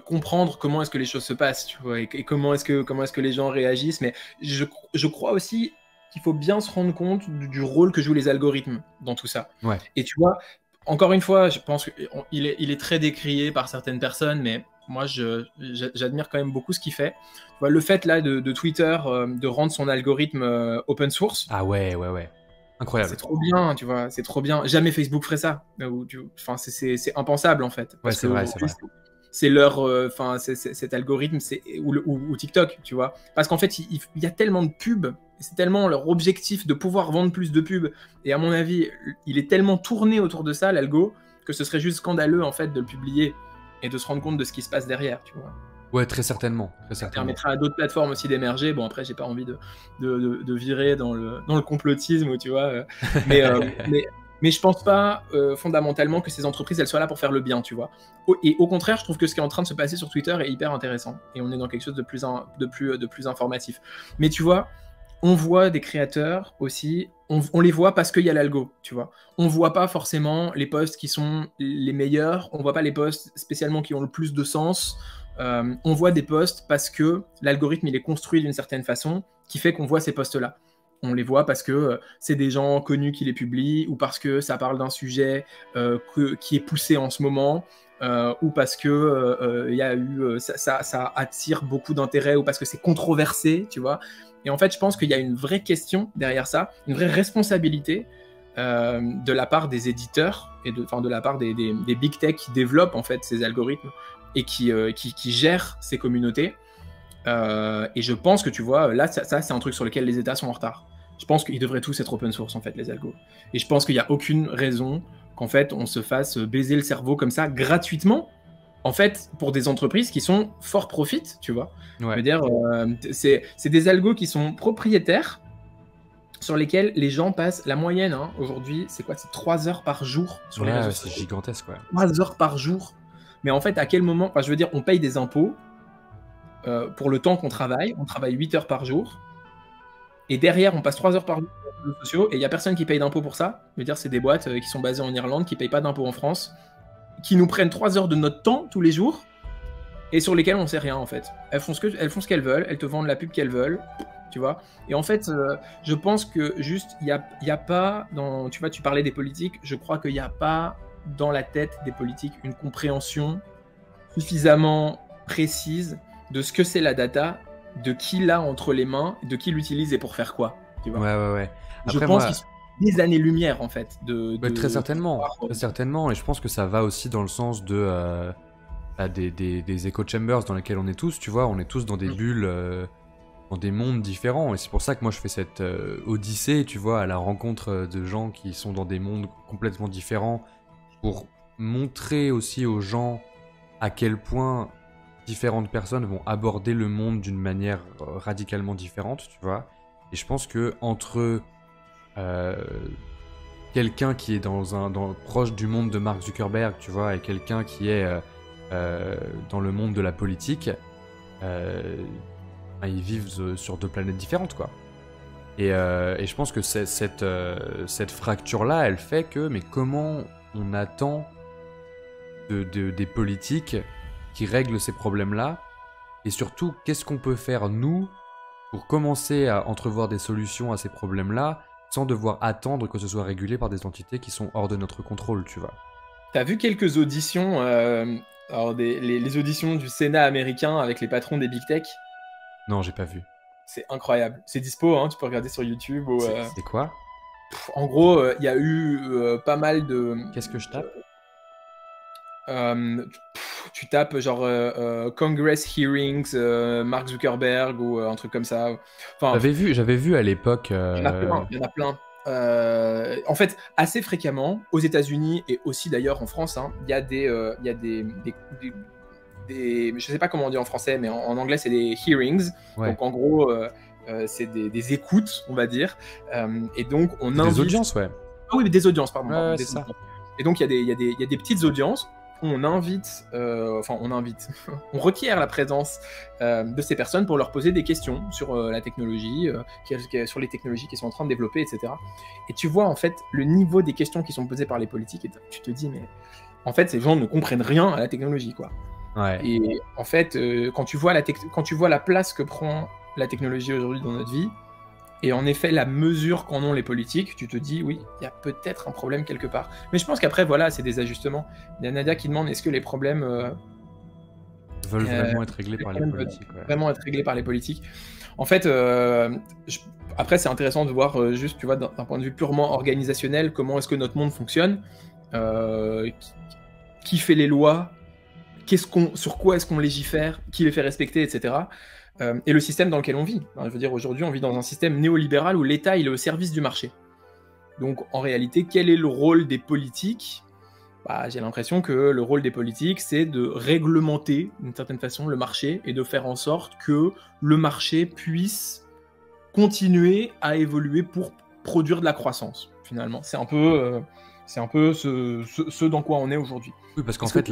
comprendre comment est-ce que les choses se passent, tu vois, et comment est-ce que les gens réagissent. Mais je crois aussi qu'il faut bien se rendre compte du rôle que jouent les algorithmes dans tout ça. Ouais. Et tu vois, encore une fois, je pense qu'il est très décrié par certaines personnes, mais moi, j'admire quand même beaucoup ce qu'il fait. Tu vois, le fait là de Twitter de rendre son algorithme open source, Ah ouais, ouais, ouais. c'est Incroyable. trop bien, tu vois, c'est trop bien. Jamais Facebook ferait ça. Enfin, c'est impensable en fait, Ouais, parce c'est vrai, c'est qu'aujourd'hui, vrai. c'est leur, enfin, cet algorithme, ou TikTok, tu vois. Parce qu'en fait, il y a tellement de pubs, c'est tellement leur objectif de pouvoir vendre plus de pubs. Et à mon avis, il est tellement tourné autour de ça, l'algo, que ce serait juste scandaleux en fait de le publier et de se rendre compte de ce qui se passe derrière, tu vois. Ouais, très certainement, très Ça certainement. permettra à d'autres plateformes aussi d'émerger. Bon, après, j'ai pas envie de virer dans le complotisme, tu vois. Mais, euh, mais, mais je pense pas fondamentalement que ces entreprises, elles soient là pour faire le bien, tu vois. Et au contraire, je trouve que ce qui est en train de se passer sur Twitter est hyper intéressant. Et on est dans quelque chose de plus informatif. Mais tu vois, on voit des créateurs aussi, on les voit parce qu'il y a l'algo, tu vois. On voit pas forcément les posts qui sont les meilleurs, on voit pas les posts spécialement qui ont le plus de sens. On voit des posts parce que l'algorithme il est construit d'une certaine façon qui fait qu'on voit ces posts-là. On les voit parce que c'est des gens connus qui les publient ou parce que ça parle d'un sujet qui est poussé en ce moment. Ou parce que y a eu, ça attire beaucoup d'intérêt ou parce que c'est controversé, tu vois. Et en fait, je pense qu'il y a une vraie question derrière ça, une vraie responsabilité de la part des éditeurs et de la part des big tech qui développent en fait ces algorithmes et qui gèrent ces communautés. Et je pense que tu vois, là, ça c'est un truc sur lequel les États sont en retard. Je pense qu'ils devraient tous être open source en fait, les algos. Et je pense qu'il n'y a aucune raison qu'en fait on se fasse baiser le cerveau comme ça gratuitement, en fait, pour des entreprises qui sont for profit, tu vois. Je Ouais. veux dire, c'est des algos qui sont propriétaires, sur lesquels les gens passent la moyenne, hein, aujourd'hui, c'est quoi? C'est 3 heures par jour sur les Ouais, réseaux ouais, c'est sociaux. gigantesque, ouais. 3 heures par jour. Mais en fait, à quel moment? Enfin, je veux dire, on paye des impôts pour le temps qu'on travaille. On travaille 8 heures par jour. Et derrière, on passe 3 heures par jour sur les réseaux sociaux et il n'y a personne qui paye d'impôts pour ça. Je veux dire, c'est des boîtes qui sont basées en Irlande, qui ne payent pas d'impôts en France, qui nous prennent 3 heures de notre temps tous les jours et sur lesquelles on ne sait rien en fait. Elles font ce qu'elles veulent, elles te vendent la pub qu'elles veulent, tu vois. Et en fait, je pense que juste, il y a pas, tu vois, tu parlais des politiques, je crois qu'il n'y a pas dans la tête des politiques une compréhension suffisamment précise de ce que c'est la data, de qui l'a entre les mains, de qui l'utilise et pour faire quoi. Tu vois. Ouais. Je pense qu'ils sont des années-lumière en fait. Très certainement, très certainement. Et je pense que ça va aussi dans le sens de des echo chambers dans lesquels on est tous, tu vois. On est tous dans des bulles, dans des mondes différents. Et c'est pour ça que moi je fais cette odyssée, tu vois, à la rencontre de gens qui sont dans des mondes complètement différents pour montrer aussi aux gens à quel point différentes personnes vont aborder le monde d'une manière radicalement différente, tu vois. Et je pense que entre quelqu'un qui est proche du monde de Mark Zuckerberg, tu vois, et quelqu'un qui est dans le monde de la politique, ils vivent sur 2 planètes différentes, quoi. Et je pense que cette fracture-là, elle fait que, mais comment on attend des politiques qui règlent ces problèmes-là, et surtout, qu'est-ce qu'on peut faire, nous, pour commencer à entrevoir des solutions à ces problèmes-là, sans devoir attendre que ce soit régulé par des entités qui sont hors de notre contrôle, tu vois. T'as vu quelques auditions, les auditions du Sénat américain avec les patrons des big tech? Non, j'ai pas vu. C'est incroyable. C'est dispo, hein, tu peux regarder sur YouTube. C'est quoi? En gros, il y a eu pas mal de... Qu'est-ce que je tape? Tu tapes genre Congress Hearings, Mark Zuckerberg ou un truc comme ça. Enfin, j'avais vu à l'époque. Il y en a plein. En fait, assez fréquemment, aux États-Unis et aussi d'ailleurs en France, hein, il y a des, je sais pas comment on dit en français, mais en anglais c'est des hearings. Ouais. Donc en gros, c'est des écoutes, on va dire. Et donc on invite... Des audiences, ouais. Ah oui, mais des audiences, pardon. Ouais, des c'est ça. Et donc il y a des petites audiences. On invite, on requiert la présence de ces personnes pour leur poser des questions sur la technologie, sur les technologies qui sont en train de développer, etc. Et tu vois en fait le niveau des questions qui sont posées par les politiques, et tu te dis mais en fait ces gens ne comprennent rien à la technologie, quoi. Ouais. Et en fait, quand tu vois la place que prend la technologie aujourd'hui dans notre vie, et en effet, la mesure qu'en ont les politiques, tu te dis, oui, il y a peut-être un problème quelque part. Mais je pense qu'après, voilà, c'est des ajustements. Il y a Nadia qui demande, est-ce que les problèmes veulent vraiment être réglés par les politiques, ouais. Vraiment être réglés par les politiques. En fait, après, c'est intéressant de voir juste, tu vois, d'un point de vue purement organisationnel, comment est-ce que notre monde fonctionne, qui fait les lois, sur quoi est-ce qu'on légifère, qui les fait respecter, etc. Et le système dans lequel on vit. Je veux dire, aujourd'hui, on vit dans un système néolibéral où l'État il est au service du marché. Donc, en réalité, quel est le rôle des politiques ? J'ai l'impression que le rôle des politiques, c'est de réglementer, d'une certaine façon, le marché et de faire en sorte que le marché puisse continuer à évoluer pour produire de la croissance, finalement. C'est un peu ce dans quoi on est aujourd'hui. Oui, parce qu'en fait,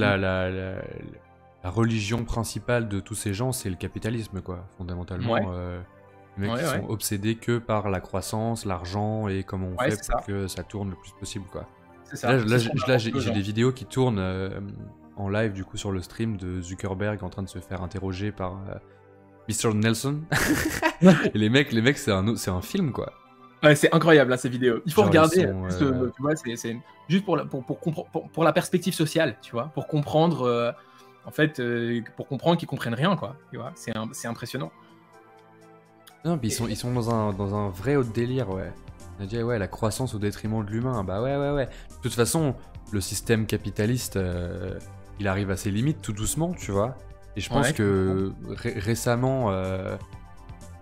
la religion principale de tous ces gens, c'est le capitalisme, quoi, fondamentalement. Ouais. Les mecs qui sont obsédés que par la croissance, l'argent et comment on fait pour que ça tourne le plus possible, quoi. C'est ça. Là, j'ai des vidéos qui tournent en live, du coup, sur le stream de Zuckerberg en train de se faire interroger par Mr. Nelson. Et les mecs, c'est un film, quoi. Ouais, c'est incroyable, hein, ces vidéos. Il faut regarder. Tu vois, c'est juste pour la perspective sociale, tu vois, pour comprendre... En fait, pour comprendre qu'ils comprennent rien, quoi. Tu vois, c'est impressionnant. Non, mais ils sont dans un vrai haut délire, ouais. On a dit, ouais, la croissance au détriment de l'humain. Bah ouais. De toute façon, le système capitaliste, il arrive à ses limites tout doucement, tu vois. Et je pense que récemment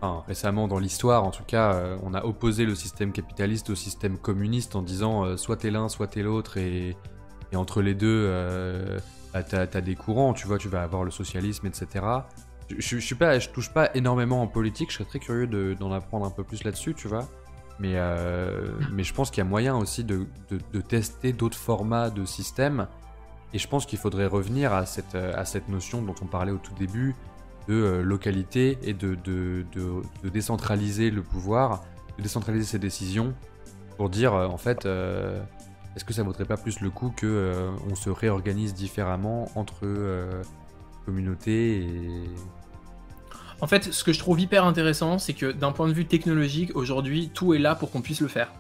dans l'histoire, en tout cas, on a opposé le système capitaliste au système communiste en disant soit t'es l'un, soit t'es l'autre, et entre les deux... T'as des courants, tu vois, tu vas avoir le socialisme, etc. Je touche pas énormément en politique, je serais très curieux d'en apprendre un peu plus là-dessus, tu vois. Mais je pense qu'il y a moyen aussi de tester d'autres formats de systèmes. Et je pense qu'il faudrait revenir à cette notion dont on parlait au tout début, localité et de décentraliser le pouvoir, de décentraliser ses décisions pour dire en fait est-ce que ça vaudrait pas plus le coup que on se réorganise différemment entre communautés et... En fait, ce que je trouve hyper intéressant, c'est que d'un point de vue technologique, aujourd'hui, tout est là pour qu'on puisse le faire.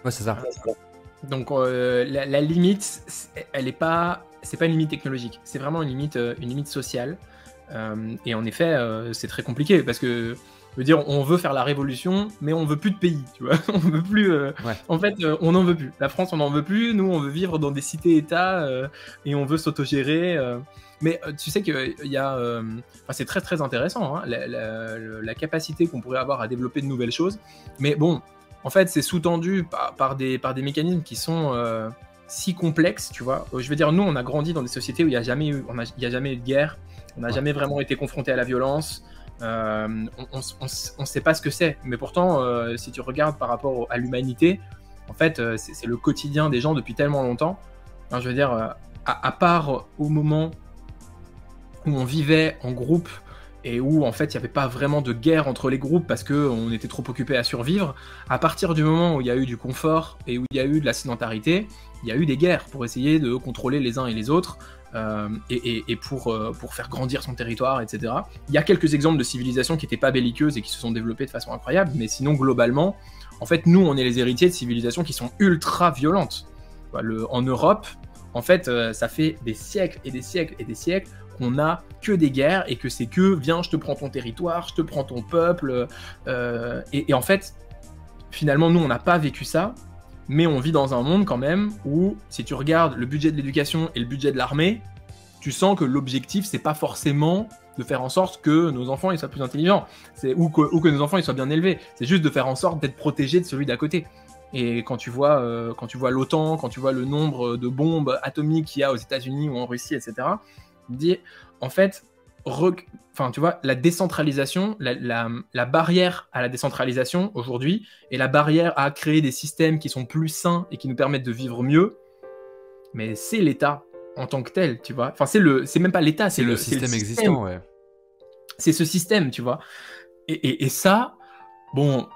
Ouais, c'est ça. Donc la limite, c'est pas une limite technologique, c'est vraiment une limite sociale. Et en effet, c'est très compliqué parce que, je veux dire, on veut faire la révolution, mais on veut plus de pays, tu vois. On veut plus. Ouais. En fait, on n'en veut plus. La France, on n'en veut plus. Nous, on veut vivre dans des cités-États et on veut s'autogérer. Mais tu sais qu'il y a. C'est très très intéressant, hein, la capacité qu'on pourrait avoir à développer de nouvelles choses. Mais bon, en fait, c'est sous-tendu par des mécanismes qui sont si complexes, tu vois. Je veux dire, nous, on a grandi dans des sociétés où il n'y a jamais eu de guerre. On n'a jamais vraiment été confronté à la violence. On ne sait pas ce que c'est. Mais pourtant, si tu regardes par rapport à l'humanité, en fait, c'est le quotidien des gens depuis tellement longtemps. Enfin, je veux dire, à part au moment où on vivait en groupe et où, en fait, il n'y avait pas vraiment de guerre entre les groupes parce qu'on était trop occupés à survivre, à partir du moment où il y a eu du confort et où il y a eu de la sédentarité, il y a eu des guerres pour essayer de contrôler les uns et les autres. Et pour faire grandir son territoire, etc. Il y a quelques exemples de civilisations qui n'étaient pas belliqueuses et qui se sont développées de façon incroyable, mais sinon, globalement, en fait, nous, on est les héritiers de civilisations qui sont ultra violentes. En Europe, en fait, ça fait des siècles et des siècles et des siècles qu'on n'a que des guerres et que c'est que, viens, je te prends ton territoire, je te prends ton peuple. Et en fait, finalement, nous, on n'a pas vécu ça. Mais on vit dans un monde quand même où, si tu regardes le budget de l'éducation et le budget de l'armée, tu sens que l'objectif, c'est pas forcément de faire en sorte que nos enfants ils soient plus intelligents, ou que nos enfants ils soient bien élevés. C'est juste de faire en sorte d'être protégés de celui d'à côté. Et quand tu vois l'OTAN, quand tu vois le nombre de bombes atomiques qu'il y a aux États-Unis ou en Russie, etc., tu te dis, en fait, tu vois, la décentralisation, la barrière à la décentralisation aujourd'hui et la barrière à créer des systèmes qui sont plus sains et qui nous permettent de vivre mieux, mais c'est l'État en tant que tel, tu vois. Enfin, c'est même pas l'État, c'est le système existant, ouais. C'est ce système, tu vois. Et ça, bon,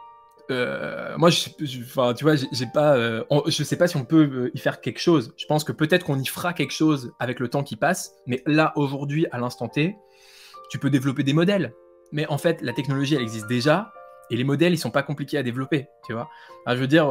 moi, enfin, tu vois, j'ai pas, je sais pas si on peut y faire quelque chose. Je pense que peut-être qu'on y fera quelque chose avec le temps qui passe, mais là, aujourd'hui, à l'instant T, tu peux développer des modèles. Mais en fait, la technologie, elle existe déjà, et les modèles, ils sont pas compliqués à développer, tu vois. Alors, je veux dire,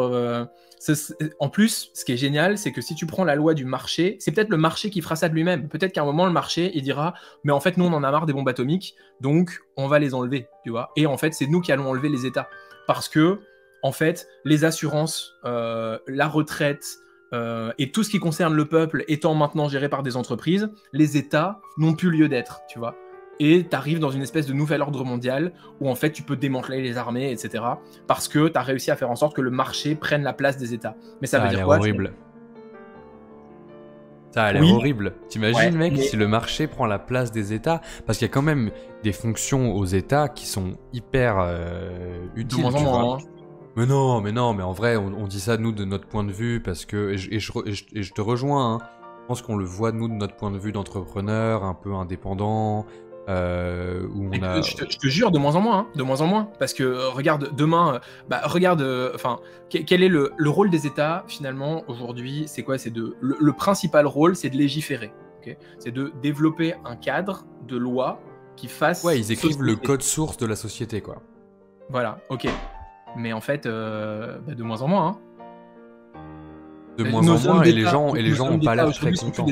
en plus, ce qui est génial, c'est que si tu prends la loi du marché, c'est peut-être le marché qui fera ça de lui-même. Peut-être qu'à un moment, le marché, il dira, mais en fait, nous, on en a marre des bombes atomiques, donc on va les enlever, tu vois. Et en fait, c'est nous qui allons enlever les États. Parce que, en fait, les assurances, la retraite, et tout ce qui concerne le peuple étant maintenant géré par des entreprises, les États n'ont plus lieu d'être, tu vois. Et tu arrives dans une espèce de nouvel ordre mondial où en fait tu peux démanteler les armées, etc. Parce que tu as réussi à faire en sorte que le marché prenne la place des États. Mais ça veut dire quoi? Horrible. Ça a l'air horrible. T'imagines, mec, si le marché prend la place des États? Parce qu'il y a quand même des fonctions aux États qui sont hyper utiles. De moins en moins. Mais non, mais en vrai, on dit ça, nous, de notre point de vue, parce que... Et je te rejoins, hein. Je pense qu'on le voit, nous, de notre point de vue d'entrepreneur, un peu indépendant... où on a... je te jure, de moins en moins, hein, de moins en moins, parce que regarde, demain, quel est le rôle des États, finalement, aujourd'hui? C'est quoi? Le principal rôle, c'est de légiférer, okay? C'est de développer un cadre de loi qui fasse... Ouais, ils écrivent le code source de la société, quoi. Voilà, ok. Mais en fait, de moins en moins, hein. De moins en moins, et les gens n'ont pas l'air très contents.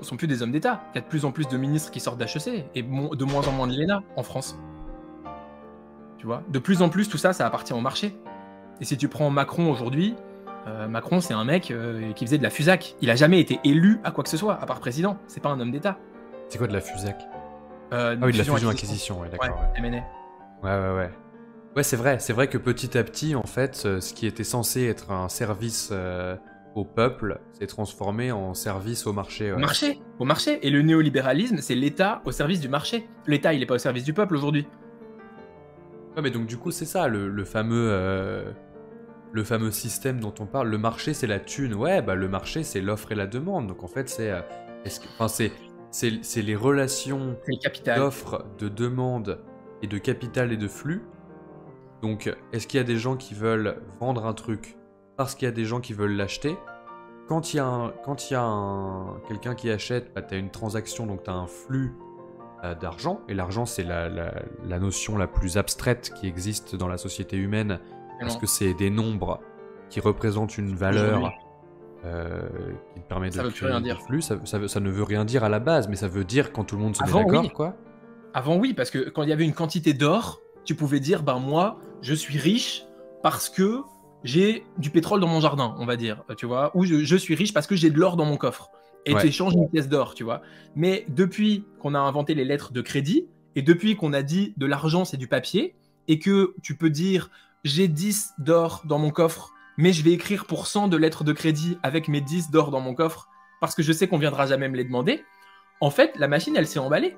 Sont plus des hommes d'État. Il y a de plus en plus de ministres qui sortent d'HEC, et de moins en moins de l'ENA en France. Tu vois, de plus en plus, tout ça, ça appartient au marché. Et si tu prends Macron aujourd'hui, Macron, c'est un mec qui faisait de la FUSAC. Il a jamais été élu à quoi que ce soit, à part président. C'est pas un homme d'État. C'est quoi de la FUSAC? Ah oui, de la fusion-acquisition, ouais, d'accord. Ouais, M&A. Ouais. Ouais, c'est vrai que petit à petit, en fait, ce qui était censé être un service au peuple s'est transformé en service au marché. Ouais. Au marché. Et le néolibéralisme, c'est l'État au service du marché. L'État, il est pas au service du peuple aujourd'hui. Ouais, mais donc du coup, c'est ça, le fameux système dont on parle. Le marché, c'est la thune. Ouais, bah le marché, c'est l'offre et la demande. Donc en fait, c'est c'est les relations C'est le capital. d'offres, de demande et de capital et de flux. Donc, est-ce qu'il y a des gens qui veulent vendre un truc parce qu'il y a des gens qui veulent l'acheter? Quand il y a quelqu'un qui achète, bah, tu as une transaction, donc tu as un flux d'argent. Et l'argent, c'est la notion la plus abstraite qui existe dans la société humaine, parce que c'est des nombres qui représentent une valeur qui te permet de créer des flux. Ça ne veut rien dire à la base, mais ça veut dire quand tout le monde se met d'accord, quoi. Avant, oui, parce que quand il y avait une quantité d'or, tu pouvais dire, ben moi, je suis riche parce que j'ai du pétrole dans mon jardin, on va dire, tu vois, ou je suis riche parce que j'ai de l'or dans mon coffre. Et tu échanges une pièce d'or, tu vois. Mais depuis qu'on a inventé les lettres de crédit, et depuis qu'on a dit de l'argent, c'est du papier, et que tu peux dire, j'ai 10 d'or dans mon coffre, mais je vais écrire pour 100 de lettres de crédit avec mes 10 d'or dans mon coffre, parce que je sais qu'on viendra jamais me les demander, en fait, la machine, elle s'est emballée.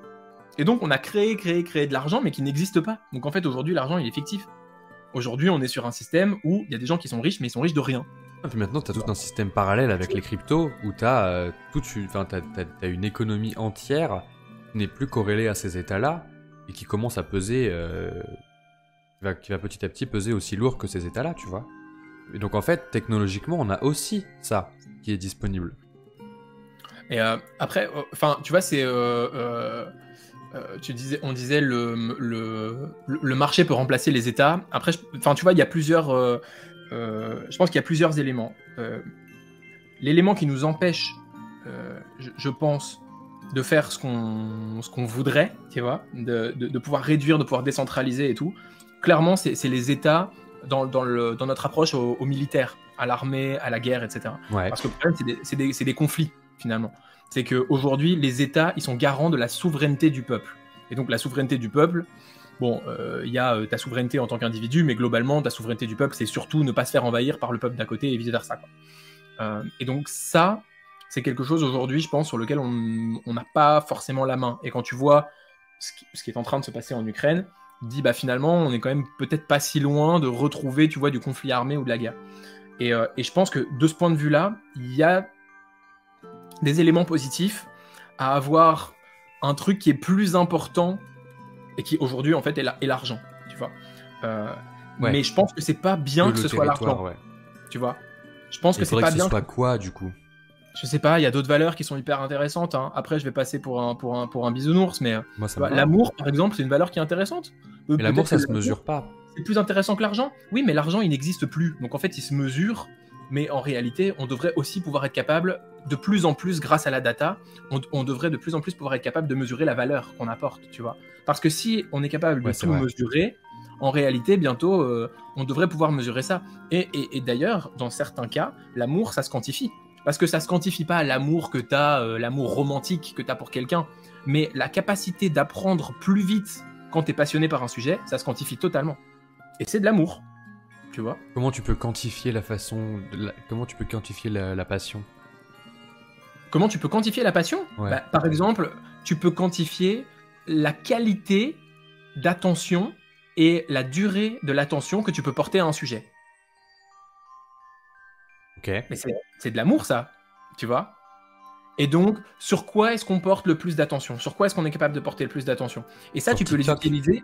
Et donc, on a créé de l'argent, mais qui n'existe pas. Donc, en fait, aujourd'hui, l'argent, il est fictif. Aujourd'hui, on est sur un système où il y a des gens qui sont riches, mais ils sont riches de rien. Et puis maintenant, tu as tout un système parallèle avec les cryptos, où tu as une économie entière qui n'est plus corrélée à ces états-là, et qui commence à peser, qui va petit à petit peser aussi lourd que ces états-là, tu vois. Et donc, en fait, technologiquement, on a aussi ça qui est disponible. Et après, tu vois, c'est... on disait le marché peut remplacer les États. Après, tu vois, il y a plusieurs. Je pense qu'il y a plusieurs éléments. L'élément qui nous empêche, je pense, de faire ce qu'on voudrait, tu vois, de pouvoir réduire, de pouvoir décentraliser et tout. Clairement, c'est les États dans notre approche au militaire, à l'armée, à la guerre, etc. Ouais. Parce que le problème, c'est des conflits finalement. C'est qu'aujourd'hui, les États, ils sont garants de la souveraineté du peuple. Et donc, la souveraineté du peuple, bon, il y a ta souveraineté en tant qu'individu, mais globalement, ta souveraineté du peuple, c'est surtout ne pas se faire envahir par le peuple d'à côté et vice-versa, quoi. Et donc, ça, c'est quelque chose aujourd'hui, je pense, sur lequel on n'a pas forcément la main. Et quand tu vois ce qui est en train de se passer en Ukraine, tu te dis, bah, finalement, on est quand même peut-être pas si loin de retrouver, tu vois, du conflit armé ou de la guerre. Et je pense que de ce point de vue-là, il y a des éléments positifs à avoir un truc qui est plus important et qui aujourd'hui en fait est l'argent, tu vois. Mais je pense que c'est pas bien que ce soit l'argent, tu vois. Je pense que c'est pas bien. Que ce soit quoi du coup? Je sais pas, il y a d'autres valeurs qui sont hyper intéressantes, hein. Après, je vais passer pour un bisounours, mais l'amour, par exemple, c'est une valeur qui est intéressante. Mais l'amour, ça se mesure pas. C'est plus intéressant que l'argent. Oui, mais l'argent, il n'existe plus. Donc en fait, il se mesure. Mais en réalité, on devrait aussi pouvoir être capable, de plus en plus, grâce à la data, on devrait de plus en plus pouvoir être capable de mesurer la valeur qu'on apporte, tu vois. Parce que si on est capable de tout mesurer, en réalité, bientôt, on devrait pouvoir mesurer ça. Et d'ailleurs, dans certains cas, l'amour, ça se quantifie. Parce que ça se quantifie pas l'amour que tu as, l'amour romantique que tu as pour quelqu'un, mais la capacité d'apprendre plus vite quand tu es passionné par un sujet, ça se quantifie totalement. Et c'est de l'amour. Tu vois. Comment tu peux quantifier la façon comment tu peux quantifier la passion? Comment tu peux quantifier la passion? Bah, par exemple, tu peux quantifier la qualité d'attention et la durée de l'attention que tu peux porter à un sujet. Ok. Mais c'est de l'amour, ça, tu vois. Et donc, sur quoi est-ce qu'on porte le plus d'attention? Sur quoi est-ce qu'on est capable de porter le plus d'attention? Et ça, tu peux les utiliser.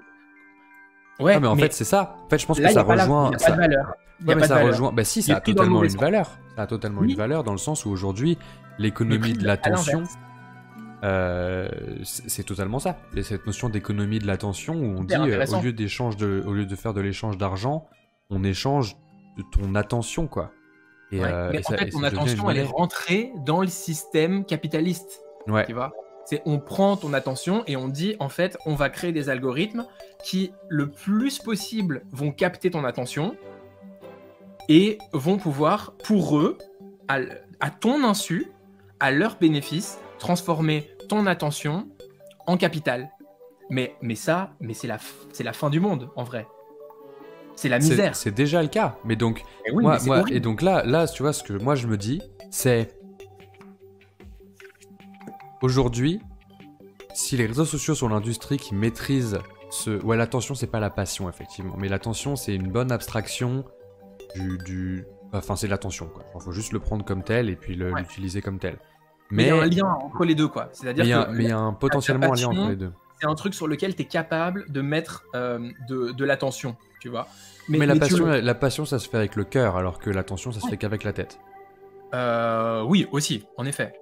Ouais, mais en fait, c'est ça. En fait, je pense que ça rejoint. Il n'y a pas de valeur. Ça rejoint. Bah, si, ça a totalement une valeur. Ça a totalement une valeur dans le sens où aujourd'hui, l'économie de l'attention, c'est totalement ça. Et cette notion d'économie de l'attention où on dit, au lieu de faire de l'échange d'argent, on échange de ton attention, quoi. Et mais en fait, ton attention, elle est rentrée dans le système capitaliste. Tu vois. On prend ton attention et on dit, en fait, on va créer des algorithmes qui, le plus possible, vont capter ton attention et vont pouvoir, pour eux, à ton insu, à leur bénéfice, transformer ton attention en capital. Mais c'est la fin du monde, en vrai. C'est la misère. C'est déjà le cas. Mais donc, et donc là, tu vois, ce que moi je me dis, c'est... Aujourd'hui, si les réseaux sociaux sont l'industrie qui maîtrise Ouais, l'attention, c'est pas la passion, effectivement. Mais l'attention, c'est une bonne abstraction Enfin, c'est l'attention, quoi. Il faut juste le prendre comme tel et puis l'utiliser comme tel. Mais il y Mais a un lien entre les deux, quoi. C'est-à-dire mais que il y a potentiellement un lien entre les deux. c'est un truc sur lequel tu es capable de mettre de l'attention, tu vois. Mais la passion, ça se fait avec le cœur, alors que l'attention, ça se fait qu'avec la tête. Oui, aussi, en effet.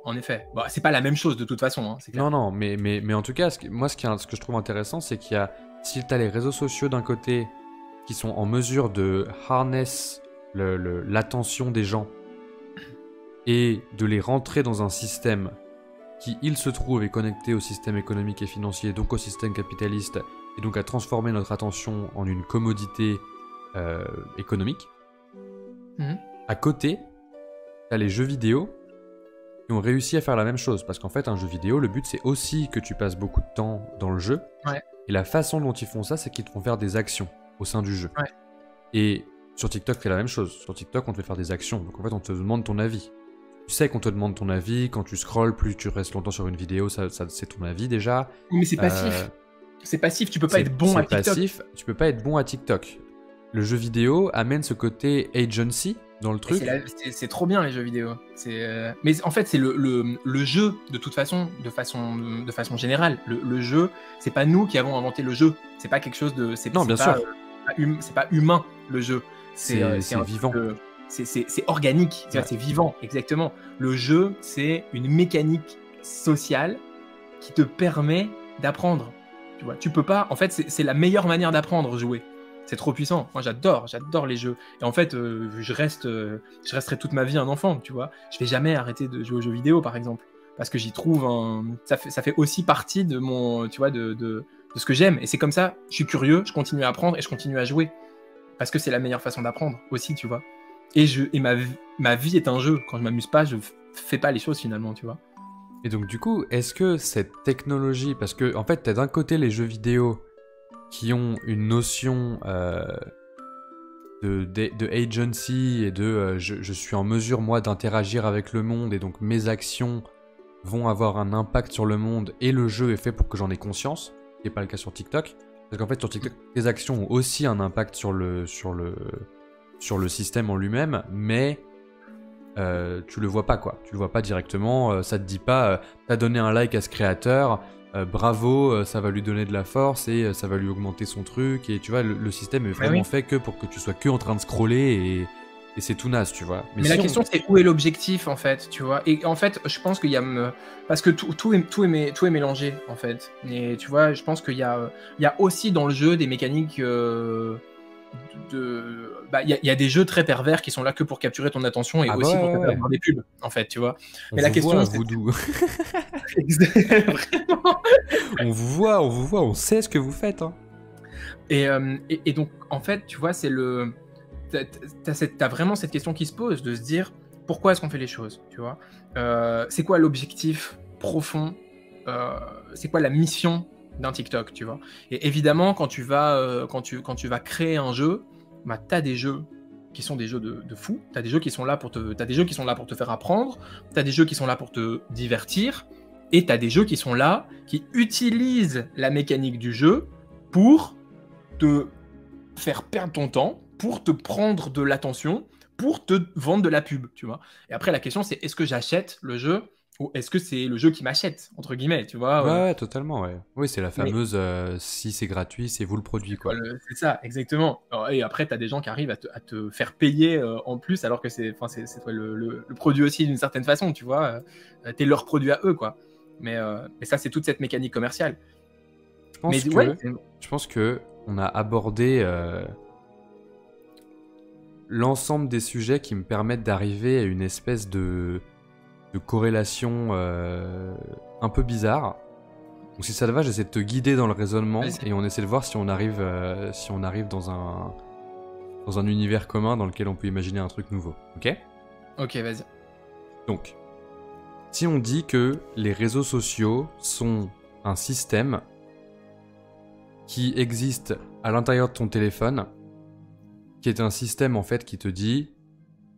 Bah, c'est pas la même chose de toute façon, hein, c'est clair. Non, mais en tout cas, ce que je trouve intéressant, c'est qu'il y a, si tu as les réseaux sociaux d'un côté qui sont en mesure de harness l'attention des gens et de les rentrer dans un système qui, il se trouve, est connecté au système économique et financier, donc au système capitaliste, et donc à transformer notre attention en une commodité économique. À côté, t'as les jeux vidéo qui ont réussi à faire la même chose, parce qu'en fait, un jeu vidéo, le but, c'est aussi que tu passes beaucoup de temps dans le jeu, et la façon dont ils font ça, c'est qu'ils te font faire des actions au sein du jeu. Et sur TikTok, c'est la même chose. Sur TikTok, on te fait faire des actions, donc en fait, on te demande ton avis. Tu sais qu'on te demande ton avis, quand tu scrolles, plus tu restes longtemps sur une vidéo, ça c'est ton avis déjà. Mais c'est passif. C'est passif, tu peux pas être bon à TikTok. C'est passif, tu peux pas être bon à TikTok. Le jeu vidéo amène ce côté agency dans le truc. C'est trop bien les jeux vidéo. Mais en fait, c'est le jeu de toute façon, de façon générale. Le jeu, c'est pas nous qui avons inventé le jeu. C'est pas quelque chose de. Non, bien sûr. C'est pas humain le jeu. C'est vivant. C'est organique, c'est vivant, exactement. Le jeu, c'est une mécanique sociale qui te permet d'apprendre. Tu vois, tu peux pas. En fait, c'est la meilleure manière d'apprendre, jouer. C'est trop puissant. Moi, j'adore les jeux. Et en fait, je resterai toute ma vie un enfant, tu vois. Je vais jamais arrêter de jouer aux jeux vidéo, par exemple, parce que j'y trouve ça fait aussi partie de mon, tu vois, de ce que j'aime. Et c'est comme ça. Je suis curieux, je continue à apprendre et je continue à jouer parce que c'est la meilleure façon d'apprendre aussi, tu vois. Et ma vie est un jeu. Quand je m'amuse pas, je fais pas les choses finalement, tu vois. Et donc du coup, est-ce que cette technologie, parce que en fait, t'as d'un côté les jeux vidéo qui ont une notion de agency et de je suis en mesure moi d'interagir avec le monde et donc mes actions vont avoir un impact sur le monde et le jeu est fait pour que j'en ai conscience, ce qui n'est pas le cas sur TikTok. Parce qu'en fait sur TikTok, tes actions ont aussi un impact sur le système en lui-même, mais tu le vois pas quoi. Tu le vois pas directement, ça te dit pas t'as donné un like à ce créateur, bravo, ça va lui donner de la force et ça va lui augmenter son truc, et tu vois le système est vraiment fait que pour que tu sois que en train de scroller et c'est tout naze, tu vois. Mais si la question c'est où est l'objectif en fait, tu vois. Et en fait, je pense qu'il y a parce que tout est mélangé en fait. Et tu vois, je pense qu'il y a aussi dans le jeu des mécaniques il y a des jeux très pervers qui sont là que pour capturer ton attention et aussi pour te faire voir des pubs en fait, tu vois. Mais la question c'est Voodoo. on vous voit, on sait ce que vous faites hein. Et donc en fait, tu vois, c'est t'as vraiment cette question qui se pose de se dire pourquoi est-ce qu'on fait les choses, tu vois. C'est quoi l'objectif profond, c'est quoi la mission d'un TikTok, tu vois. Et évidemment, quand tu vas créer un jeu, bah, t'as des jeux qui sont des jeux de fou, t'as des jeux qui sont là pour te faire apprendre, t'as des jeux qui sont là pour te divertir, et t'as des jeux qui sont là, qui utilisent la mécanique du jeu pour te faire perdre ton temps, pour te prendre de l'attention, pour te vendre de la pub, tu vois. Et après, la question, c'est est-ce que j'achète le jeu ou est-ce que c'est le jeu qui m'achète, entre guillemets, tu vois. Ouais, totalement, ouais. Oui, c'est la fameuse si c'est gratuit, c'est vous le produit, quoi. C'est ça, exactement. Et après, t'as des gens qui arrivent à te faire payer en plus, alors que c'est toi le produit aussi d'une certaine façon, tu vois. T'es leur produit à eux, quoi. Mais ça, c'est toute cette mécanique commerciale. Je pense que on a abordé l'ensemble des sujets qui me permettent d'arriver à une espèce de corrélation un peu bizarre. Donc si ça te va, j'essaie de te guider dans le raisonnement et on essaie de voir si on arrive dans un univers commun dans lequel on peut imaginer un truc nouveau. Ok ? Ok, vas-y. Donc, si on dit que les réseaux sociaux sont un système qui existe à l'intérieur de ton téléphone, qui est un système en fait qui te dit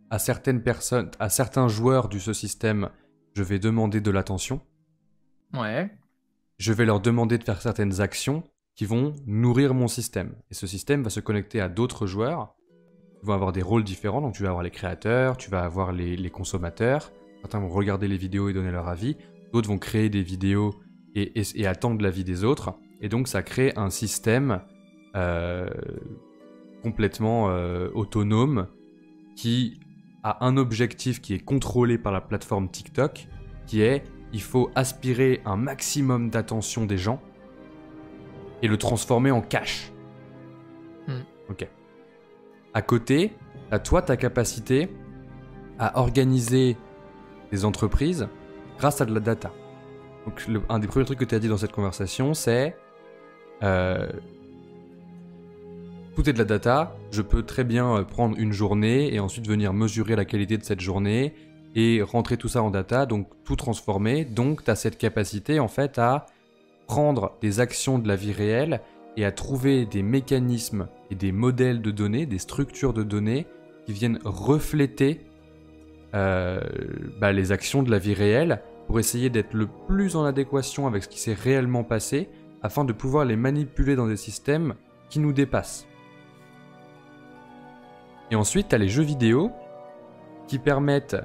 à certaines personnes, à certains joueurs de ce système, je vais demander de l'attention. Ouais. Je vais leur demander de faire certaines actions qui vont nourrir mon système. Et ce système va se connecter à d'autres joueurs. Ils vont avoir des rôles différents. Donc tu vas avoir les créateurs, tu vas avoir les consommateurs. certains vont regarder les vidéos et donner leur avis, d'autres vont créer des vidéos et attendre l'avis des autres. Et donc ça crée un système complètement autonome qui a un objectif qui est contrôlé par la plateforme TikTok, qui est il faut aspirer un maximum d'attention des gens et le transformer en cash. Ok. À côté, à toi ta capacité à organiser des entreprises grâce à de la data. Donc un des premiers trucs que tu as dit dans cette conversation, c'est tout est de la data, je peux très bien prendre une journée et ensuite venir mesurer la qualité de cette journée et rentrer tout ça en data, donc tout transformer. Donc tu as cette capacité en fait à prendre des actions de la vie réelle et à trouver des mécanismes et des modèles de données, des structures de données qui viennent refléter les actions de la vie réelle pour essayer d'être le plus en adéquation avec ce qui s'est réellement passé afin de pouvoir les manipuler dans des systèmes qui nous dépassent. Et ensuite, tu as les jeux vidéo qui permettent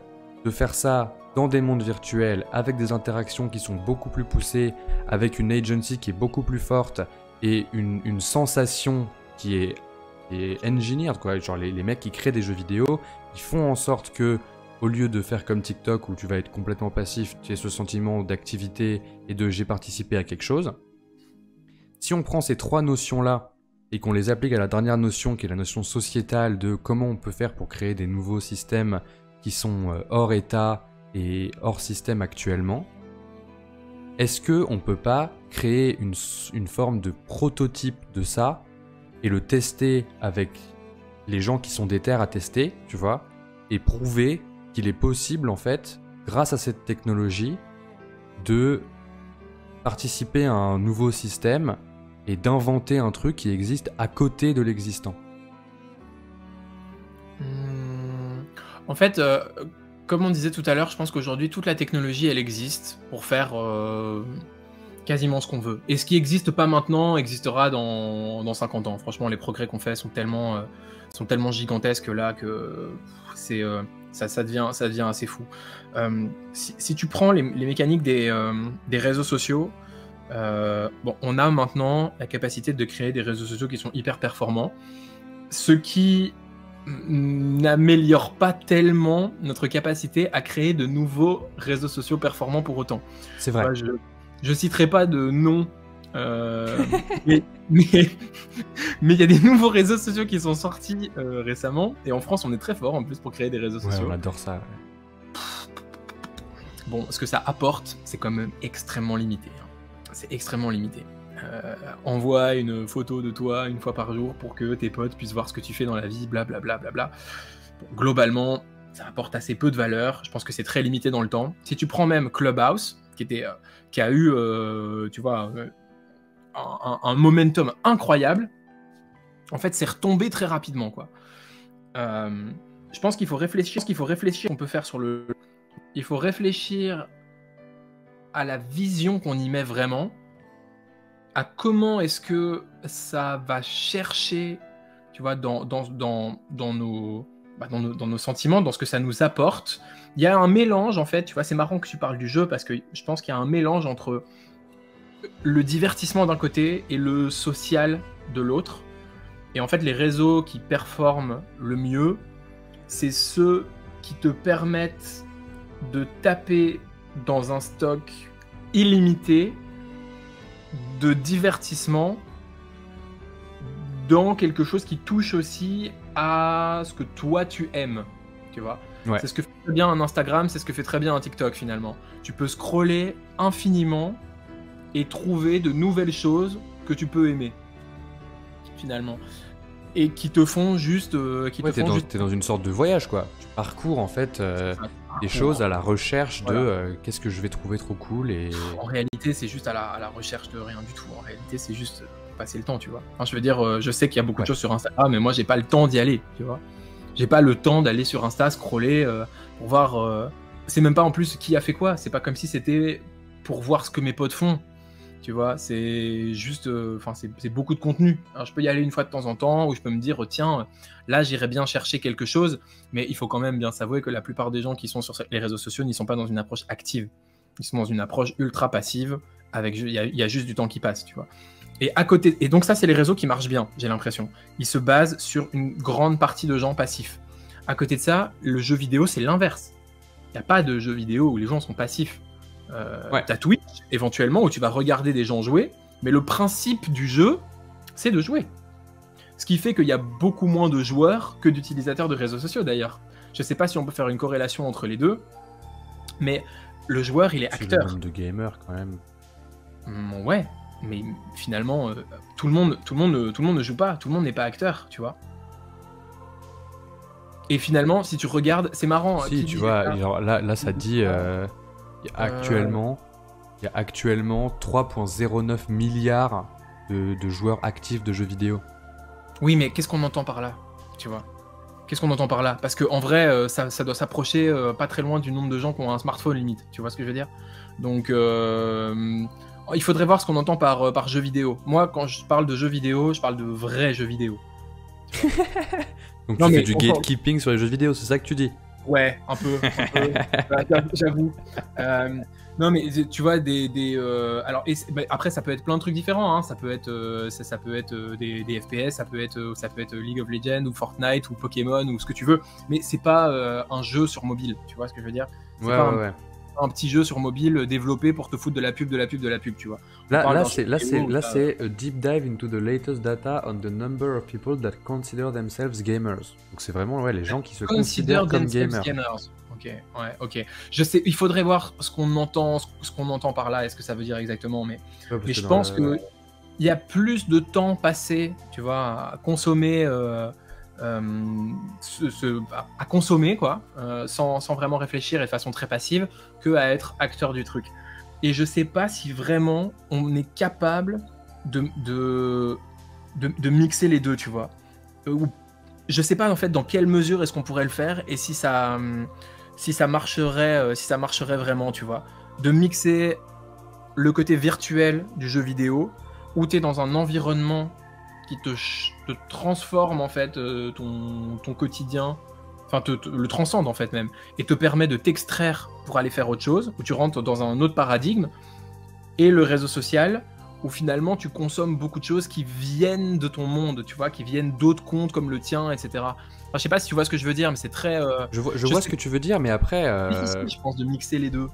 de faire ça dans des mondes virtuels avec des interactions qui sont beaucoup plus poussées, avec une agency qui est beaucoup plus forte et une sensation qui est engineered, quoi. Genre les mecs qui créent des jeux vidéo, ils font en sorte que au lieu de faire comme TikTok où tu vas être complètement passif, tu as ce sentiment d'activité et de j'ai participé à quelque chose. Si on prend ces trois notions-là et qu'on les applique à la dernière notion qui est la notion sociétale de comment on peut faire pour créer des nouveaux systèmes qui sont hors état et hors système actuellement, est-ce qu'on ne peut pas créer une forme de prototype de ça et le tester avec les gens qui sont déter à tester, tu vois, et prouver qu'il est possible en fait, grâce à cette technologie, de participer à un nouveau système et d'inventer un truc qui existe à côté de l'existant. En fait, comme on disait tout à l'heure, je pense qu'aujourd'hui, toute la technologie, elle existe pour faire quasiment ce qu'on veut. Et ce qui n'existe pas maintenant existera dans 50 ans. Franchement, les progrès qu'on fait sont tellement gigantesques là que ça devient assez fou. Si tu prends les mécaniques des réseaux sociaux, on a maintenant la capacité de créer des réseaux sociaux qui sont hyper performants, ce qui n'améliore pas tellement notre capacité à créer de nouveaux réseaux sociaux performants pour autant. C'est vrai. Je citerai pas de nom, mais il y a des nouveaux réseaux sociaux qui sont sortis récemment, et en France on est très fort en plus pour créer des réseaux sociaux. On adore ça. Ouais. Bon, ce que ça apporte, c'est quand même extrêmement limité. C'est extrêmement limité. Envoie une photo de toi une fois par jour pour que tes potes puissent voir ce que tu fais dans la vie, blablabla. Bon, globalement, ça apporte assez peu de valeur. Je pense que c'est très limité dans le temps. Si tu prends même Clubhouse, qui a eu, tu vois, un momentum incroyable, en fait, c'est retombé très rapidement, quoi. Je pense qu'il faut réfléchir. On peut faire il faut réfléchir à la vision qu'on y met vraiment, à comment est-ce que ça va chercher, tu vois, dans nos sentiments, dans ce que ça nous apporte. Il y a un mélange, en fait, tu vois, c'est marrant que tu parles du jeu, parce que je pense qu'il y a un mélange entre le divertissement d'un côté et le social de l'autre. Et en fait, les réseaux qui performent le mieux, c'est ceux qui te permettent de taper dans un stock illimité de divertissement dans quelque chose qui touche aussi à ce que toi tu aimes, tu vois. Ouais. C'est ce que fait très bien un Instagram, c'est ce que fait très bien un TikTok finalement. Tu peux scroller infiniment et trouver de nouvelles choses que tu peux aimer finalement, et qui te font juste t'es dans une sorte de voyage, quoi. Tu parcours en fait des choses à la recherche de qu'est-ce que je vais trouver trop cool. Et en réalité c'est juste à la recherche de rien du tout. En réalité c'est juste passer le temps, tu vois. Enfin, je veux dire, je sais qu'il y a beaucoup de choses sur Instagram, mais moi j'ai pas le temps d'y aller, tu vois. J'ai pas le temps d'aller sur Insta scroller pour voir. C'est même pas en plus qui a fait quoi. C'est pas comme si c'était pour voir ce que mes potes font. Tu vois, c'est juste, enfin, c'est beaucoup de contenu. Alors, je peux y aller une fois de temps en temps, où je peux me dire, tiens, là, j'irais bien chercher quelque chose, mais il faut quand même bien s'avouer que la plupart des gens qui sont sur les réseaux sociaux n'y sont pas dans une approche active. Ils sont dans une approche ultra passive, avec il y a juste du temps qui passe, tu vois. Et à côté, et donc ça, c'est les réseaux qui marchent bien, j'ai l'impression. Ils se basent sur une grande partie de gens passifs. À côté de ça, le jeu vidéo, c'est l'inverse. Il n'y a pas de jeu vidéo où les gens sont passifs. Ouais. T'as Twitch, éventuellement, où tu vas regarder des gens jouer, mais le principe du jeu, c'est de jouer. Ce qui fait qu'il y a beaucoup moins de joueurs que d'utilisateurs de réseaux sociaux, d'ailleurs. Je sais pas si on peut faire une corrélation entre les deux, mais le joueur, il est C'est acteur. le nombre de gamers, quand même. Ouais, mais finalement, tout le monde ne joue pas, tout le monde n'est pas acteur, tu vois. Et finalement, si tu regardes, c'est marrant. Si, tu vois, genre, là, ça dit... il y a actuellement 3,09 milliards de joueurs actifs de jeux vidéo. Oui, mais qu'est-ce qu'on entend par là, tu vois? Qu'est-ce qu'on entend par là? Parce qu'en vrai, ça doit s'approcher pas très loin du nombre de gens qui ont un smartphone, limite. Tu vois ce que je veux dire? Donc, il faudrait voir ce qu'on entend par jeu vidéo. Moi, quand je parle de jeux vidéo, je parle de vrais jeux vidéo. Donc Non, tu mais fais du gatekeeping sur les jeux vidéo, c'est ça que tu dis? Ouais, un peu. J'avoue. Non, mais tu vois, alors, après, ça peut être plein de trucs différents. Hein. Ça peut être, ça peut être des FPS, ça peut être League of Legends ou Fortnite ou Pokémon ou ce que tu veux. Mais c'est pas un jeu sur mobile. Tu vois ce que je veux dire? C'est Ouais, pas ouais. un petit jeu sur mobile développé pour te foutre de la pub, tu vois. Là, c'est a deep dive into the latest data on the number of people that consider themselves gamers. Donc c'est vraiment les gens qui se considèrent comme gamers. Ok, ouais, ok. Je sais, il faudrait voir ce qu'on entend par là, est-ce que ça veut dire exactement, mais je pense que il y a plus de temps passé, tu vois, à consommer, à consommer quoi, sans vraiment réfléchir et de façon très passive, que à être acteur du truc. Et je sais pas si vraiment on est capable de mixer les deux, tu vois. Je sais pas en fait dans quelle mesure est-ce qu'on pourrait le faire et si ça marcherait vraiment, tu vois. De mixer le côté virtuel du jeu vidéo où tu es dans un environnement qui te transforme en fait ton quotidien, enfin le transcende en fait même, et te permet de t'extraire pour aller faire autre chose, où tu rentres dans un autre paradigme, et le réseau social où finalement tu consommes beaucoup de choses qui viennent de ton monde, tu vois, qui viennent d'autres comptes comme le tien, etc. Enfin, je sais pas si tu vois ce que je veux dire, mais c'est très... Je vois ce que tu veux dire, mais après... difficile, je pense, de mixer les deux.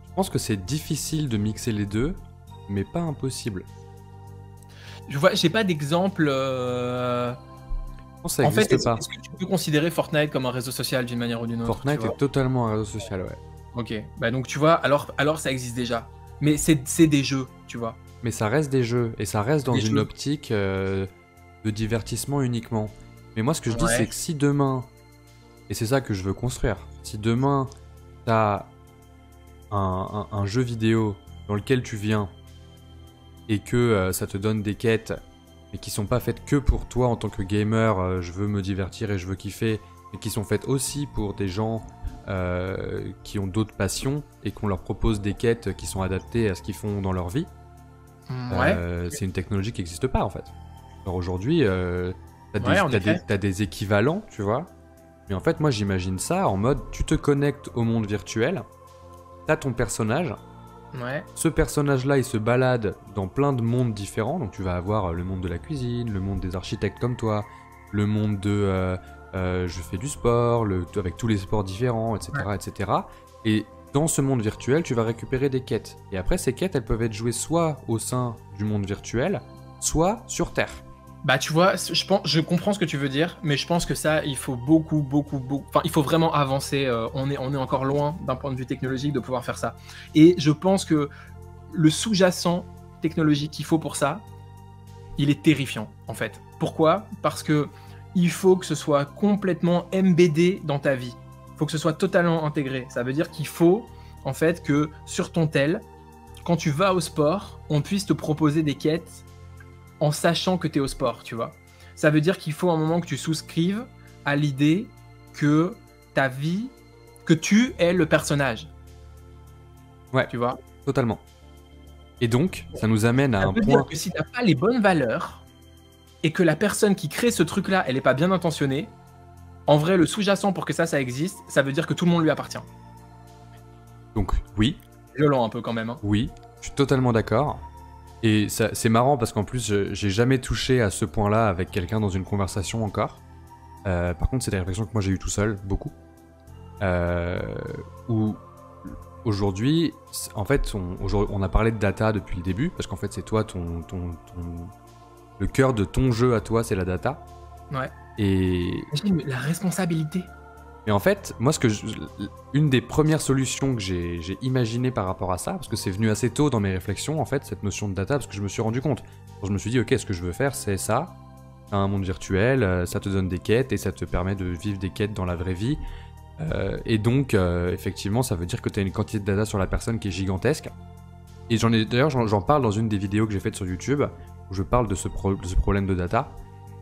Je pense que c'est difficile de mixer les deux, mais pas impossible. J'ai pas d'exemple... Non, ça n'existe pas. Est-ce que tu peux considérer Fortnite comme un réseau social d'une manière ou d'une autre? Fortnite est totalement un réseau social, ouais. Ok, bah donc tu vois, alors ça existe déjà. Mais c'est des jeux, tu vois. Mais ça reste des jeux, et ça reste dans une optique de divertissement uniquement. Mais moi, ce que je dis, c'est que si demain, et c'est ça que je veux construire, si demain, t'as un jeu vidéo dans lequel tu viens, et que ça te donne des quêtes, mais qui sont pas faites que pour toi en tant que gamer, je veux me divertir et je veux kiffer, mais qui sont faites aussi pour des gens qui ont d'autres passions, et qu'on leur propose des quêtes qui sont adaptées à ce qu'ils font dans leur vie, c'est une technologie qui n'existe pas en fait. Alors aujourd'hui, t'as des équivalents, tu vois, mais en fait moi j'imagine ça en mode tu te connectes au monde virtuel, t'as ton personnage, ce personnage là il se balade dans plein de mondes différents, donc tu vas avoir le monde de la cuisine, le monde des architectes comme toi, le monde de je fais du sport, avec tous les sports différents, etc., etc. Et dans ce monde virtuel, tu vas récupérer des quêtes. Et après, ces quêtes, elles peuvent être jouées soit au sein du monde virtuel, soit sur Terre. Bah tu vois, je comprends ce que tu veux dire, mais je pense que ça, il faut beaucoup, enfin, il faut vraiment avancer. On est encore loin d'un point de vue technologique de pouvoir faire ça. Et je pense que le sous-jacent technologique qu'il faut pour ça, il est terrifiant en fait. Pourquoi? Parce que il faut que ce soit complètement embeddé dans ta vie. Il faut que ce soit totalement intégré. Ça veut dire qu'il faut en fait que sur ton tel, quand tu vas au sport, on puisse te proposer des quêtes en sachant que tu es au sport, tu vois. Ça veut dire qu'il faut un moment que tu souscrives à l'idée que ta vie, que tu es le personnage. Ouais, tu vois. Totalement. Et donc, ça nous amène à Ça un veut point... dire que si t'as pas les bonnes valeurs, et que la personne qui crée ce truc-là, elle est pas bien intentionnée, en vrai, le sous-jacent pour que ça existe, ça veut dire que tout le monde lui appartient. Donc, oui, Violent un peu quand même. Hein. oui, je suis totalement d'accord. Et c'est marrant parce qu'en plus, j'ai jamais touché à ce point-là avec quelqu'un dans une conversation encore. Par contre, c'est des réflexions que moi j'ai eues tout seul, beaucoup. Où aujourd'hui, en fait, on a parlé de data depuis le début, parce qu'en fait, c'est toi, le cœur de ton jeu à toi, c'est la data. Ouais. Et La responsabilité. Mais en fait, moi, une des premières solutions que j'ai imaginées par rapport à ça, parce que c'est venu assez tôt dans mes réflexions, en fait, cette notion de data, parce que je me suis rendu compte. Je me suis dit, ok, ce que je veux faire, c'est ça, un monde virtuel, ça te donne des quêtes et ça te permet de vivre des quêtes dans la vraie vie. Et donc, effectivement, ça veut dire que tu as une quantité de data sur la personne qui est gigantesque. Et d'ailleurs, j'en parle dans une des vidéos que j'ai faites sur YouTube, où je parle de ce problème de data,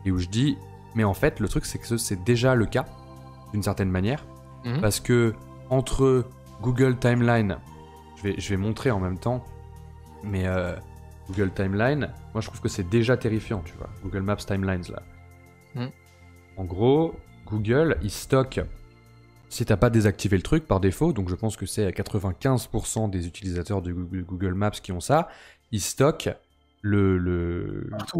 et où je dis, mais en fait, le truc, c'est que c'est déjà le cas, d'une certaine manière, parce que entre Google Timeline, je vais montrer en même temps, mais Google Timeline, moi je trouve que c'est déjà terrifiant, tu vois, Google Maps Timelines là. En gros, Google, il stocke, si t'as pas désactivé le truc par défaut, donc je pense que c'est à 95% des utilisateurs de Google Maps qui ont ça, il stocke partout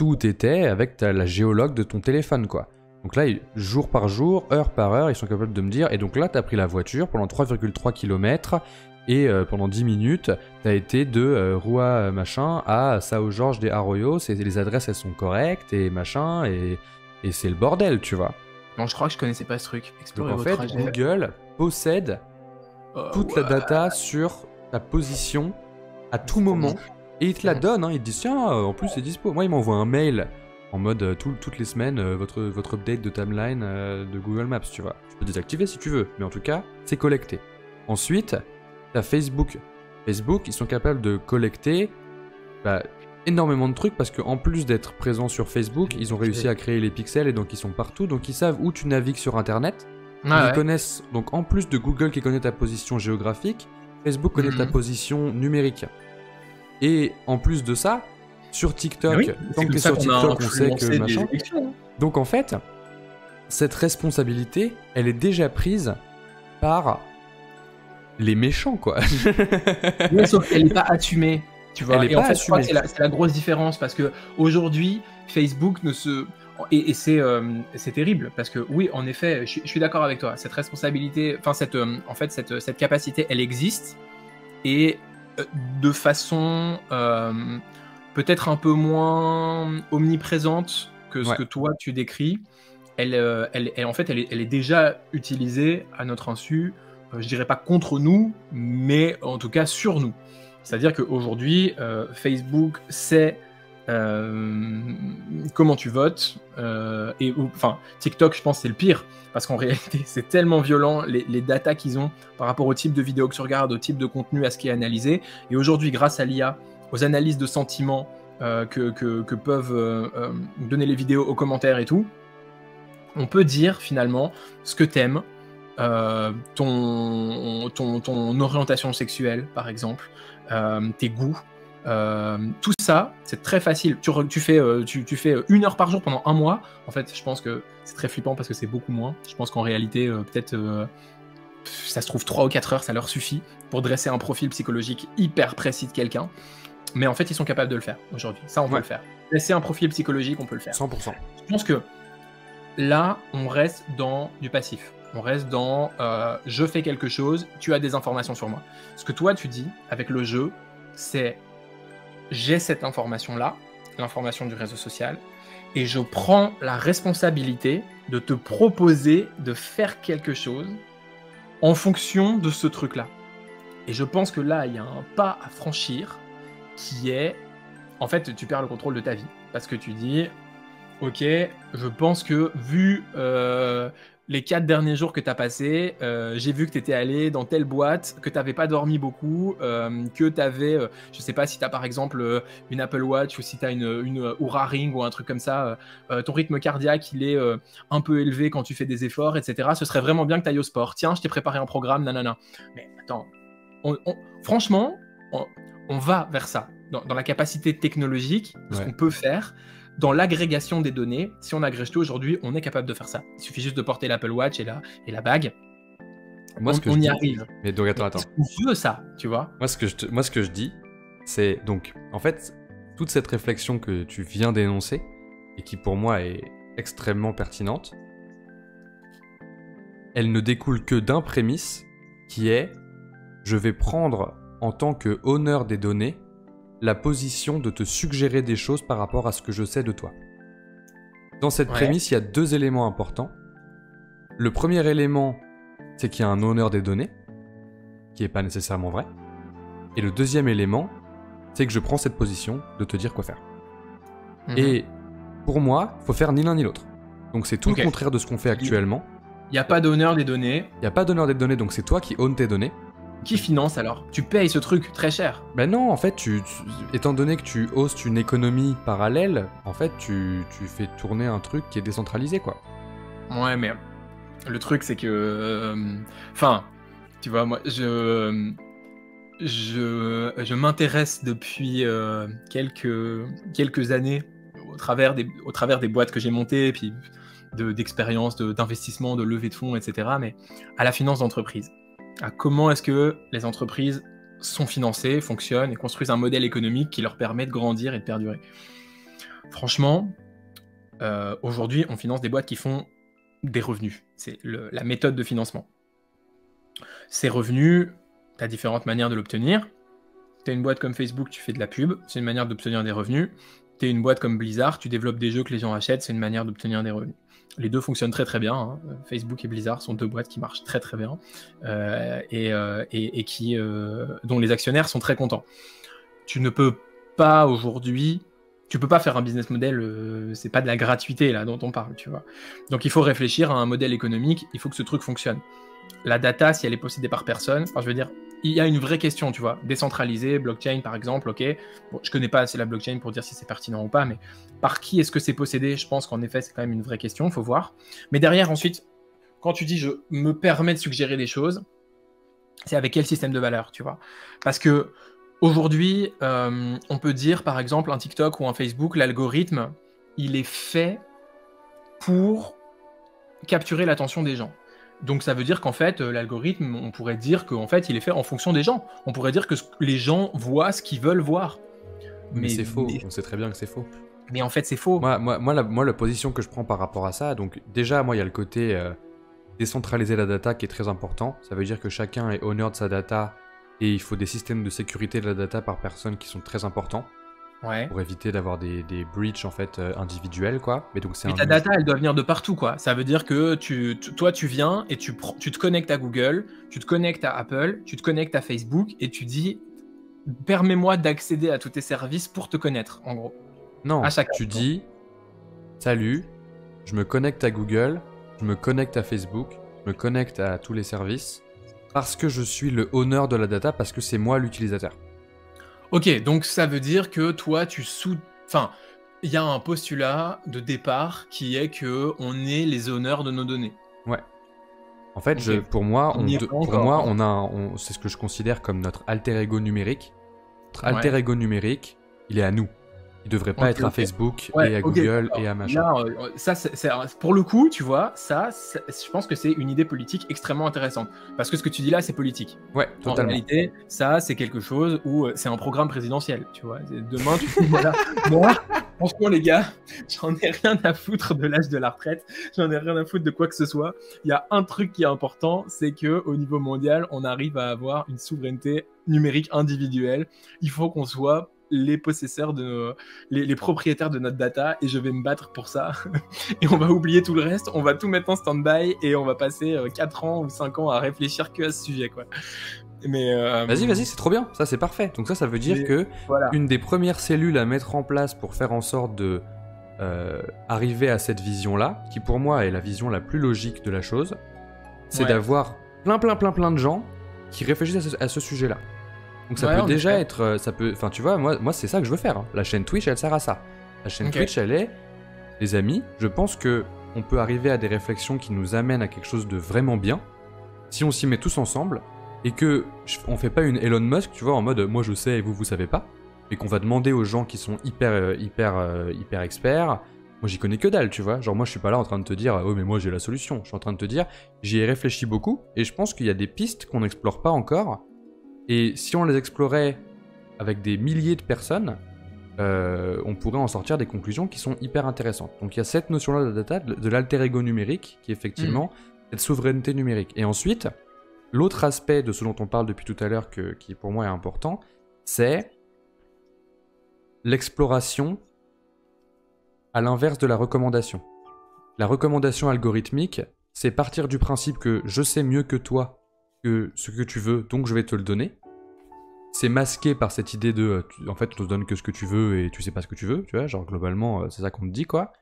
où t'étais avec la géologue de ton téléphone, quoi. Donc là, jour par jour, heure par heure, ils sont capables de me dire, et donc là, t'as pris la voiture pendant 3,3 km, et pendant 10 minutes, t'as été de Rua machin à Sao Jorge des Arroyos, et les adresses, elles sont correctes, et machin, et c'est le bordel, tu vois. Non, je crois que je connaissais pas ce truc. Donc en fait, Google possède toute la data sur ta position à tout moment, et il te la donne, hein, il te dit, tiens, en plus c'est dispo. Moi, il m'envoie un mail en mode toutes les semaines, votre update de timeline de Google Maps, tu vois. Tu peux désactiver si tu veux, mais en tout cas, c'est collecté. Ensuite, t'as Facebook. Facebook, ils sont capables de collecter énormément de trucs parce qu'en plus d'être présents sur Facebook, ils ont réussi à créer les pixels et donc ils sont partout, donc ils savent où tu navigues sur Internet. Ils connaissent, donc en plus de Google qui connaît ta position géographique, Facebook connaît ta position numérique. Et en plus de ça, sur TikTok, tant que t'es sur TikTok, on sait que machin. Donc en fait, cette responsabilité, elle est déjà prise par les méchants, quoi. Oui, sauf qu'elle n'est pas assumée, tu vois. Elle est pas en fait, assumée. Je crois que c'est la grosse différence parce que aujourd'hui, Facebook ne se et c'est terrible parce que oui, en effet, je suis d'accord avec toi. Cette responsabilité, enfin cette capacité, elle existe et de façon peut-être un peu moins omniprésente que ce que toi tu décris. En fait, elle est déjà utilisée à notre insu. Je dirais pas contre nous, mais en tout cas sur nous. C'est-à-dire qu'aujourd'hui, Facebook sait comment tu votes, enfin TikTok, je pense c'est le pire, parce qu'en réalité c'est tellement violent les datas qu'ils ont par rapport au type de vidéo que tu regardes, au type de contenu, à ce qui est analysé. Et aujourd'hui, grâce à l'IA, aux analyses de sentiments que peuvent donner les vidéos aux commentaires et tout, on peut dire finalement ce que t'aimes, ton orientation sexuelle par exemple, tes goûts, tout ça c'est très facile. Tu fais 1 heure par jour pendant 1 mois. En fait, je pense que c'est très flippant parce que c'est beaucoup moins. Je pense qu'en réalité peut-être ça se trouve 3 ou 4 heures ça leur suffit pour dresser un profil psychologique hyper précis de quelqu'un. Mais en fait ils sont capables de le faire aujourd'hui. Ça on peut le faire. Dresser un profil psychologique, on peut le faire 100%. Je pense que là on reste dans du passif. On reste dans je fais quelque chose, tu as des informations sur moi. Ce que toi tu dis avec le jeu, c'est j'ai cette information-là, l'information du réseau social, et je prends la responsabilité de te proposer de faire quelque chose en fonction de ce truc-là. Et je pense que là, il y a un pas à franchir qui est, en fait, tu perds le contrôle de ta vie. Parce que tu dis, ok, je pense que vu les 4 derniers jours que tu as passés, j'ai vu que tu étais allé dans telle boîte, que tu n'avais pas dormi beaucoup, que tu avais, je sais pas si tu as par exemple une Apple Watch ou si tu as une Oura Ring ou un truc comme ça, ton rythme cardiaque il est un peu élevé quand tu fais des efforts, etc. Ce serait vraiment bien que tu ailles au sport. Tiens, je t'ai préparé un programme, nanana. Mais attends, franchement, on va vers ça, dans la capacité technologique, de ce Ouais. qu'on peut faire, dans l'agrégation des données. Si on agrège tout aujourd'hui, on est capable de faire ça. Il suffit juste de porter l'Apple Watch et la bague. Moi, ce que On je y dis... arrive. Mais donc, attends. Est-ce qu'on veut ça, tu vois? Moi, ce que je dis, c'est donc, en fait, toute cette réflexion que tu viens d'énoncer, et qui pour moi est extrêmement pertinente, elle ne découle que d'un prémisse, qui est, je vais prendre, en tant que honneur des données, la position de te suggérer des choses par rapport à ce que je sais de toi. Dans cette Ouais. prémisse, il y a 2 éléments importants. Le premier élément, c'est qu'il y a un honneur des données, qui n'est pas nécessairement vrai. Et le deuxième élément, c'est que je prends cette position de te dire quoi faire. Mhm. Et pour moi, faut faire ni l'un ni l'autre. Donc c'est tout Ok. le contraire de ce qu'on fait actuellement. Il n'y a pas d'honneur des données. Il n'y a pas d'honneur des données, donc c'est toi qui owns tes données. Qui finance alors? Tu payes ce truc très cher. Ben non, en fait, étant donné que tu hostes une économie parallèle, en fait, tu fais tourner un truc qui est décentralisé, quoi. Ouais, mais le truc, c'est que... Enfin, tu vois, moi, je m'intéresse depuis quelques années au travers des boîtes que j'ai montées, et puis d'expériences, d'investissement, de levée de fonds, etc., mais à la finance d'entreprise. À comment est-ce que les entreprises sont financées, fonctionnent et construisent un modèle économique qui leur permet de grandir et de perdurer. Franchement, aujourd'hui, on finance des boîtes qui font des revenus. C'est la méthode de financement. Ces revenus, tu as différentes manières de l'obtenir. Tu as une boîte comme Facebook, tu fais de la pub, c'est une manière d'obtenir des revenus. Tu es une boîte comme Blizzard, tu développes des jeux que les gens achètent, c'est une manière d'obtenir des revenus. Les deux fonctionnent très très bien. Hein. Facebook et Blizzard sont deux boîtes qui marchent très très bien et qui, dont les actionnaires sont très contents. Tu ne peux pas aujourd'hui... Tu peux pas faire un business model, c'est pas de la gratuité là dont on parle, tu vois. Donc il faut réfléchir à un modèle économique, il faut que ce truc fonctionne. La data, si elle est possédée par personne, enfin je veux dire, il y a une vraie question, tu vois. Décentralisé, blockchain par exemple, ok. Bon, je connais pas assez la blockchain pour dire si c'est pertinent ou pas, mais par qui est-ce que c'est possédé? Je pense qu'en effet c'est quand même une vraie question, faut voir. Mais derrière ensuite, quand tu dis je me permets de suggérer des choses, c'est avec quel système de valeur, tu vois. Parce que aujourd'hui, on peut dire, par exemple, un TikTok ou un Facebook, l'algorithme, il est fait pour capturer l'attention des gens. Donc ça veut dire qu'en fait, l'algorithme, on pourrait dire qu'en fait, il est fait en fonction des gens. On pourrait dire que les gens voient ce qu'ils veulent voir. Mais c'est faux, on sait très bien que c'est faux. Mais en fait, c'est faux. Moi, la position que je prends par rapport à ça, donc déjà, moi, il y a le côté décentraliser la data qui est très important. Ça veut dire que chacun est honneur de sa data et il faut des systèmes de sécurité de la data par personne qui sont très importants. Ouais. Pour éviter d'avoir des breaches en fait individuels, quoi. Mais donc ta data, elle doit venir de partout, quoi. Ça veut dire que toi, tu viens et tu te connectes à Google, tu te connectes à Apple, tu te connectes à Facebook et tu dis permets-moi d'accéder à tous tes services pour te connaître, en gros. Non, tu dis salut, je me connecte à Google, je me connecte à Facebook, je me connecte à tous les services parce que je suis le honneur de la data, parce que c'est moi l'utilisateur. Ok, donc ça veut dire que toi, Enfin, il y a un postulat de départ qui est que on est les honneurs de nos données. Ouais. En fait, Okay. pour moi, c'est ce que je considère comme notre alter ego numérique. Notre alter ego numérique, il est à nous. Il devrait pas être à Facebook et à Google et à machin. Là, ça, pour le coup, tu vois, je pense que c'est une idée politique extrêmement intéressante. Parce que ce que tu dis là, c'est politique. Ouais, totalement. En réalité, ça, c'est quelque chose où c'est un programme présidentiel, tu vois. Demain, tu dis, voilà, moi, franchement, les gars, j'en ai rien à foutre de l'âge de la retraite. J'en ai rien à foutre de quoi que ce soit. Il y a un truc qui est important, c'est qu'au niveau mondial, on arrive à avoir une souveraineté numérique individuelle. Il faut qu'on soit les possesseurs les propriétaires de notre data, et je vais me battre pour ça. Et on va oublier tout le reste, on va tout mettre en stand-by et on va passer 4 ans ou 5 ans à réfléchir que à ce sujet, quoi. Mais Vas-y, c'est trop bien, ça c'est parfait. Donc ça veut dire que une des premières cellules à mettre en place pour faire en sorte de arriver à cette vision-là, qui pour moi est la vision la plus logique de la chose, c'est d'avoir plein de gens qui réfléchissent à ce sujet-là. Donc ça peut déjà être, enfin tu vois, moi c'est ça que je veux faire. Hein. La chaîne Twitch, elle sert à ça. La chaîne Twitch, elle est, les amis, je pense que on peut arriver à des réflexions qui nous amènent à quelque chose de vraiment bien, si on s'y met tous ensemble. et que on fait pas une Elon Musk, tu vois, en mode moi je sais et vous savez pas, mais qu'on va demander aux gens qui sont hyper experts. Moi j'y connais que dalle, tu vois. Genre moi je suis pas là en train de te dire oh mais moi j'ai la solution. Je suis en train de te dire j'y ai réfléchi beaucoup et je pense qu'il y a des pistes qu'on n'explore pas encore. Et si on les explorait avec des milliers de personnes, on pourrait en sortir des conclusions qui sont hyper intéressantes. Donc il y a cette notion-là de data, de l'alter ego numérique, qui est effectivement cette souveraineté numérique. Et ensuite, l'autre aspect de ce dont on parle depuis tout à l'heure, qui pour moi est important, c'est l'exploration à l'inverse de la recommandation. La recommandation algorithmique, c'est partir du principe que je sais mieux que toi que ce que tu veux, donc je vais te le donner. C'est masqué par cette idée de en fait on te donne que ce que tu veux et tu sais pas ce que tu veux, tu vois, genre globalement c'est ça qu'on te dit quoi.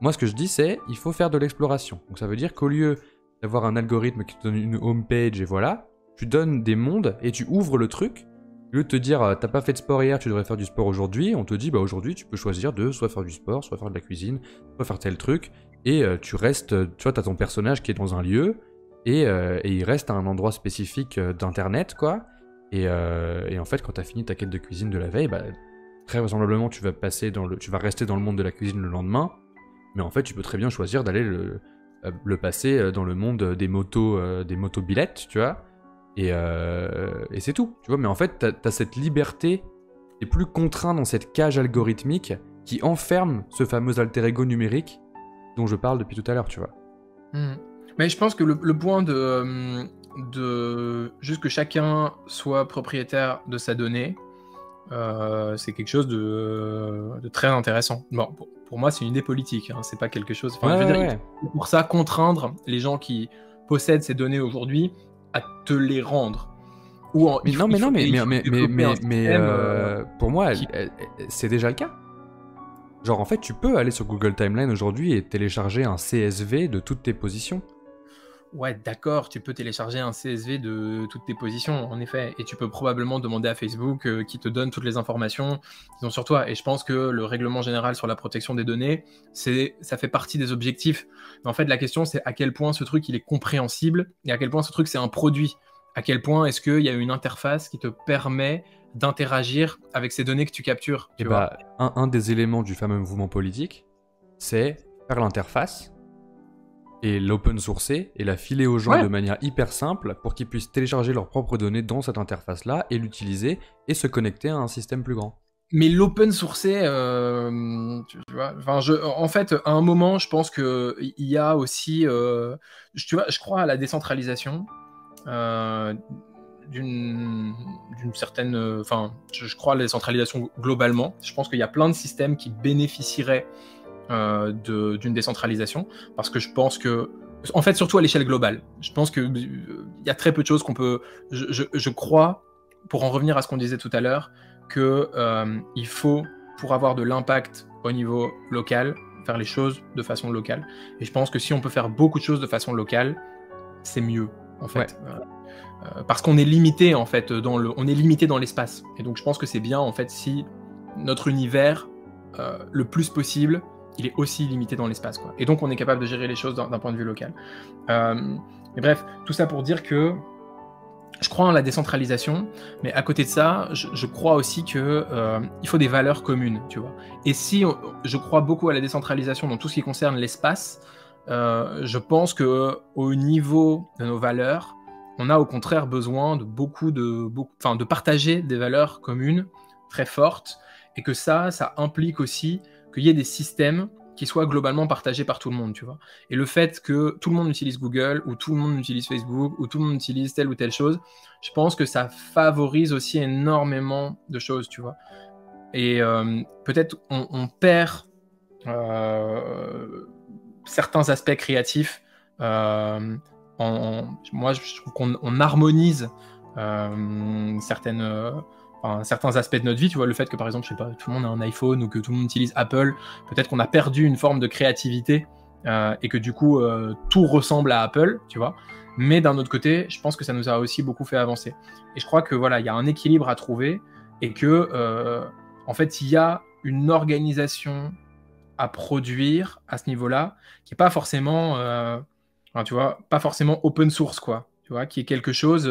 Moi ce que je dis c'est il faut faire de l'exploration. Donc ça veut dire qu'au lieu d'avoir un algorithme qui te donne une home page et voilà, tu donnes des mondes et tu ouvres le truc. Au lieu de te dire t'as pas fait de sport hier, tu devrais faire du sport aujourd'hui, on te dit bah aujourd'hui tu peux choisir de soit faire du sport, soit faire de la cuisine, soit faire tel truc et tu restes, tu vois, t'as ton personnage qui est dans un lieu et il reste à un endroit spécifique d'internet quoi. Et en fait, quand t'as fini ta quête de cuisine de la veille, bah, très vraisemblablement, tu vas rester dans le monde de la cuisine le lendemain. Mais en fait, tu peux très bien choisir d'aller le passer dans le monde des moto-billettes, tu vois. Et c'est tout, tu vois. Mais en fait, t'as cette liberté, t'es plus contraint dans cette cage algorithmique qui enferme ce fameux alter ego numérique dont je parle depuis tout à l'heure, tu vois. Mais je pense que le point de juste que chacun soit propriétaire de sa donnée, c'est quelque chose de très intéressant. Bon, pour moi, c'est une idée politique, hein, c'est pas quelque chose... Enfin, je veux dire, il faut pour ça contraindre les gens qui possèdent ces données aujourd'hui à te les rendre. Mais pour moi, c'est déjà le cas. Genre, en fait, tu peux aller sur Google Timeline aujourd'hui et télécharger un CSV de toutes tes positions. Ouais, d'accord, tu peux télécharger un CSV de toutes tes positions, en effet, et tu peux probablement demander à Facebook qui te donne toutes les informations qu'ils ont sur toi. Et je pense que le règlement général sur la protection des données, ça fait partie des objectifs. Mais en fait, la question, c'est à quel point ce truc, il est compréhensible, et à quel point ce truc, c'est un produit. À quel point est-ce qu'il y a une interface qui te permet d'interagir avec ces données que tu captures, tu vois. Un des éléments du fameux mouvement politique, c'est faire l'interface, et l'open sourcer et la filer aux gens de manière hyper simple pour qu'ils puissent télécharger leurs propres données dans cette interface-là et l'utiliser et se connecter à un système plus grand. Mais l'open sourcer, tu vois, en fait, à un moment, je pense qu'il y a aussi, tu vois, je crois à la décentralisation d'une certaine, je crois à la décentralisation globalement. Je pense qu'il y a plein de systèmes qui bénéficieraient d'une décentralisation, parce que je pense que, en fait, surtout à l'échelle globale, je pense qu'il y a très peu de choses qu'on peut... Je crois, pour en revenir à ce qu'on disait tout à l'heure, qu'il faut, pour avoir de l'impact au niveau local, faire les choses de façon locale. Et je pense que si on peut faire beaucoup de choses de façon locale, c'est mieux, en fait. Parce qu'on est limité, en fait, on est limité dans l'espace. Et donc, je pense que c'est bien, en fait, si notre univers, le plus possible, il est aussi limité dans l'espace, quoi. Et donc on est capable de gérer les choses d'un point de vue local. Mais bref, tout ça pour dire que je crois en la décentralisation, mais à côté de ça, je crois aussi que il faut des valeurs communes, tu vois. Et si je crois beaucoup à la décentralisation dans tout ce qui concerne l'espace, je pense que au niveau de nos valeurs, on a au contraire besoin de partager des valeurs communes très fortes, et que ça implique aussi qu'il y ait des systèmes qui soient globalement partagés par tout le monde, tu vois. Et le fait que tout le monde utilise Google, ou tout le monde utilise Facebook, ou tout le monde utilise telle ou telle chose, je pense que ça favorise aussi énormément de choses, tu vois. Et peut-être on perd certains aspects créatifs. Moi, je trouve qu'on harmonise certains aspects de notre vie, tu vois, le fait que par exemple, je sais pas, tout le monde a un iPhone ou que tout le monde utilise Apple, peut-être qu'on a perdu une forme de créativité et que du coup, tout ressemble à Apple, tu vois. Mais d'un autre côté, je pense que ça nous a aussi beaucoup fait avancer. Et je crois que voilà, il y a un équilibre à trouver et que, en fait, il y a une organisation à produire à ce niveau-là qui est pas forcément, tu vois, pas forcément open source, quoi. Tu tu vois, qui est quelque chose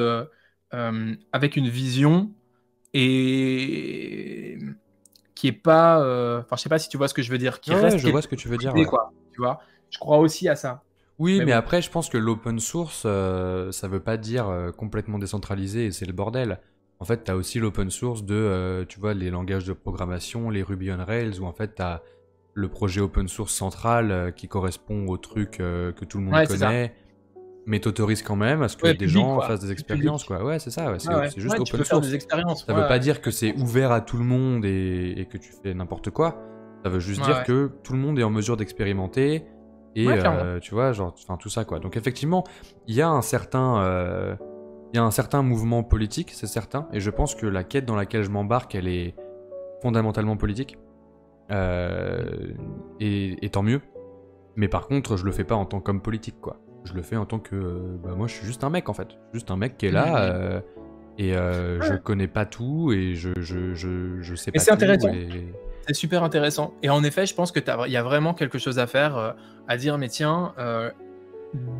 avec une vision et qui est pas, enfin, je sais pas si tu vois ce que je veux dire, qui Ouais, reste je vois ce que tu veux dire, idée, ouais. quoi, tu vois. Je crois aussi à ça. Oui, Mais mais bon. après, je pense que l'open source, ça veut pas dire complètement décentralisé et c'est le bordel. En fait, t'as aussi l'open source de, tu vois, les langages de programmation, les Ruby on Rails, où en fait, t'as le projet open source central qui correspond au truc que tout le monde Ouais, c'est ça. connaît, mais t'autorises quand même à ce que Ouais, des public, gens quoi. fassent des Truc expériences, public. quoi. Ouais, c'est ça, ouais, Ouais, ouais. c'est juste Ouais, tu open peux faire source. des expériences. Ça Ouais, veut pas ouais. dire que c'est ouvert à tout le monde et que tu fais n'importe quoi. Ça veut juste Ouais, dire ouais. que tout le monde est en mesure d'expérimenter et Ouais, clairement. tu vois, genre, enfin tout ça quoi. Donc effectivement, il y a il y a un certain mouvement politique, c'est certain, et je pense que la quête dans laquelle je m'embarque, elle est fondamentalement politique. Et tant mieux. Mais par contre, je le fais pas en tant qu'homme politique, quoi. Je le fais en tant que, bah moi, je suis juste un mec en fait, juste un mec qui est là. Mhm. Et je Ouais. connais pas tout et je sais Mais pas c'est tout intéressant. et C'est super intéressant. Et en effet, je pense que il y a vraiment quelque chose à faire, à dire, mais tiens,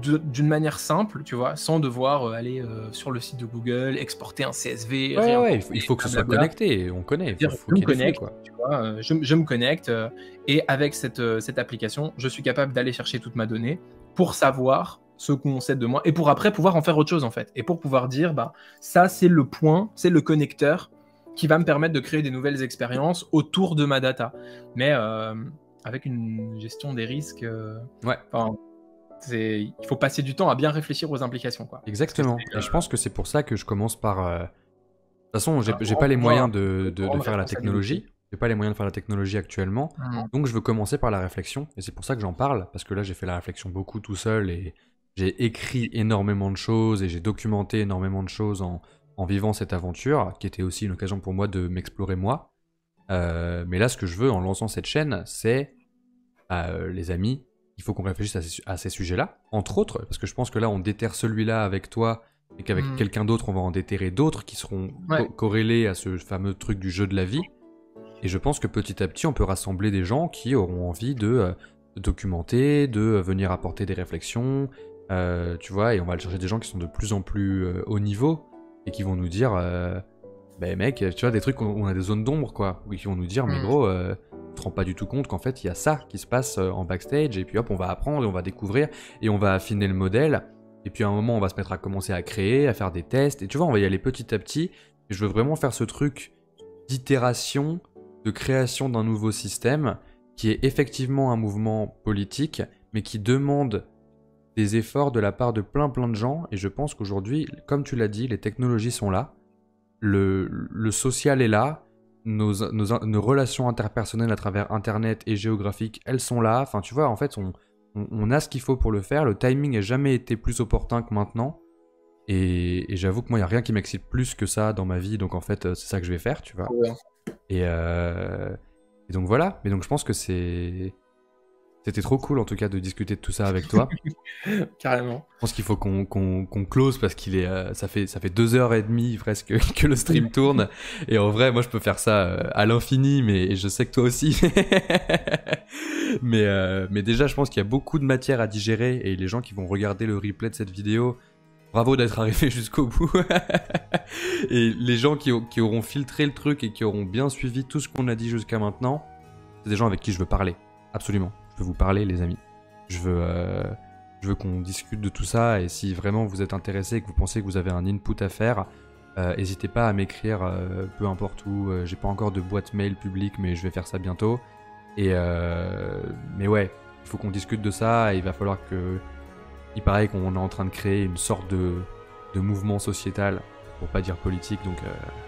d'une manière simple, tu vois, sans devoir aller sur le site de Google, exporter un CSV, ouais, ouais, réimporter, il faut que ce soit blablabla. connecté, on connaît, Dire, faut je me qu'il y ait des flux connecte, quoi. tu vois, je me connecte, et avec cette application, je suis capable d'aller chercher toute ma donnée pour savoir ce qu'on sait de moi et pour après pouvoir en faire autre chose en fait. Et pour pouvoir dire, bah, ça c'est le point, c'est le connecteur qui va me permettre de créer des nouvelles expériences autour de ma data. Mais avec une gestion des risques, Ouais, enfin, il faut passer du temps à bien réfléchir aux implications, quoi. Parce que exactement. c'est Et je pense que c'est pour ça que je commence par. De toute façon, un j'ai pas les pour moi, moyens une de grande faire la responsabilité. technologie. J'ai pas les moyens de faire la technologie actuellement. Mm. Donc je veux commencer par la réflexion. Et c'est pour ça que j'en parle. Parce que là, j'ai fait la réflexion beaucoup tout seul. Et j'ai écrit énormément de choses. Et j'ai documenté énormément de choses en vivant cette aventure. Qui était aussi une occasion pour moi de m'explorer moi. Mais là, ce que je veux en lançant cette chaîne, c'est, les amis, il faut qu'on réfléchisse à ces sujets-là. Entre autres, parce que je pense que là, on déterre celui-là avec toi. Et qu'avec Mm. quelqu'un d'autre, on va en déterrer d'autres qui seront Ouais. corrélés à ce fameux truc du jeu de la vie. Et je pense que petit à petit, on peut rassembler des gens qui auront envie de documenter, de venir apporter des réflexions, tu vois, et on va aller chercher des gens qui sont de plus en plus haut niveau et qui vont nous dire, bah mec, tu vois, des trucs où on a des zones d'ombre, quoi, où ils vont nous dire, mais Mm. gros, tu te rends pas du tout compte qu'en fait, il y a ça qui se passe en backstage, et puis hop, on va apprendre, et on va découvrir, et on va affiner le modèle, et puis à un moment, on va se mettre à commencer à créer, à faire des tests, et tu vois, on va y aller petit à petit, et je veux vraiment faire ce truc d'itération, de création d'un nouveau système qui est effectivement un mouvement politique, mais qui demande des efforts de la part de plein de gens. Et je pense qu'aujourd'hui, comme tu l'as dit, les technologies sont là, le social est là, nos relations interpersonnelles à travers Internet et géographique, elles sont là. Enfin, tu vois, en fait, on a ce qu'il faut pour le faire. Le timing n'a jamais été plus opportun que maintenant. Et j'avoue que moi, il n'y a rien qui m'excite plus que ça dans ma vie. Donc, en fait, c'est ça que je vais faire, tu vois. Trop bien. Et donc voilà, mais donc je pense que c'était trop cool en tout cas de discuter de tout ça avec toi. Carrément. Je pense qu'il faut qu'on close parce qu'il est, ça fait 2h30 presque que le stream tourne. Et en vrai, moi je peux faire ça à l'infini, mais je sais que toi aussi. Mais déjà, je pense qu'il y a beaucoup de matière à digérer et les gens qui vont regarder le replay de cette vidéo, bravo d'être arrivé jusqu'au bout. Et les gens qui auront filtré le truc et qui auront bien suivi tout ce qu'on a dit jusqu'à maintenant, c'est des gens avec qui je veux parler. Absolument. Je veux vous parler, les amis. Je veux qu'on discute de tout ça. Et si vraiment vous êtes intéressé et que vous pensez que vous avez un input à faire, n'hésitez pas à m'écrire peu importe où. J'ai pas encore de boîte mail publique, mais je vais faire ça bientôt. Mais ouais, il faut qu'on discute de ça. Et il va falloir que... Il paraît qu'on est en train de créer une sorte de mouvement sociétal, pour pas dire politique, donc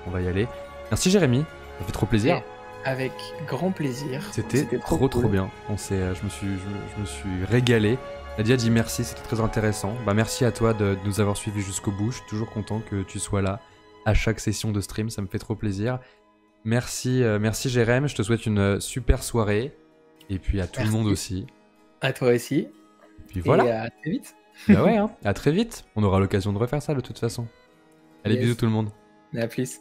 on va y aller. Merci Jérémy, ça fait trop plaisir. Et avec grand plaisir. C'était trop cool. bien. Je me suis régalé. Nadia dit merci, c'était très intéressant. Bah merci à toi de nous avoir suivis jusqu'au bout. Je suis toujours content que tu sois là à chaque session de stream, ça me fait trop plaisir. Merci Jérémy, je te souhaite une super soirée. Et puis à tout le monde aussi. À toi aussi. Puis voilà. Et à très vite. Bah ouais, hein. À très vite. On aura l'occasion de refaire ça de toute façon. Allez, Yes. bisous tout le monde. À plus.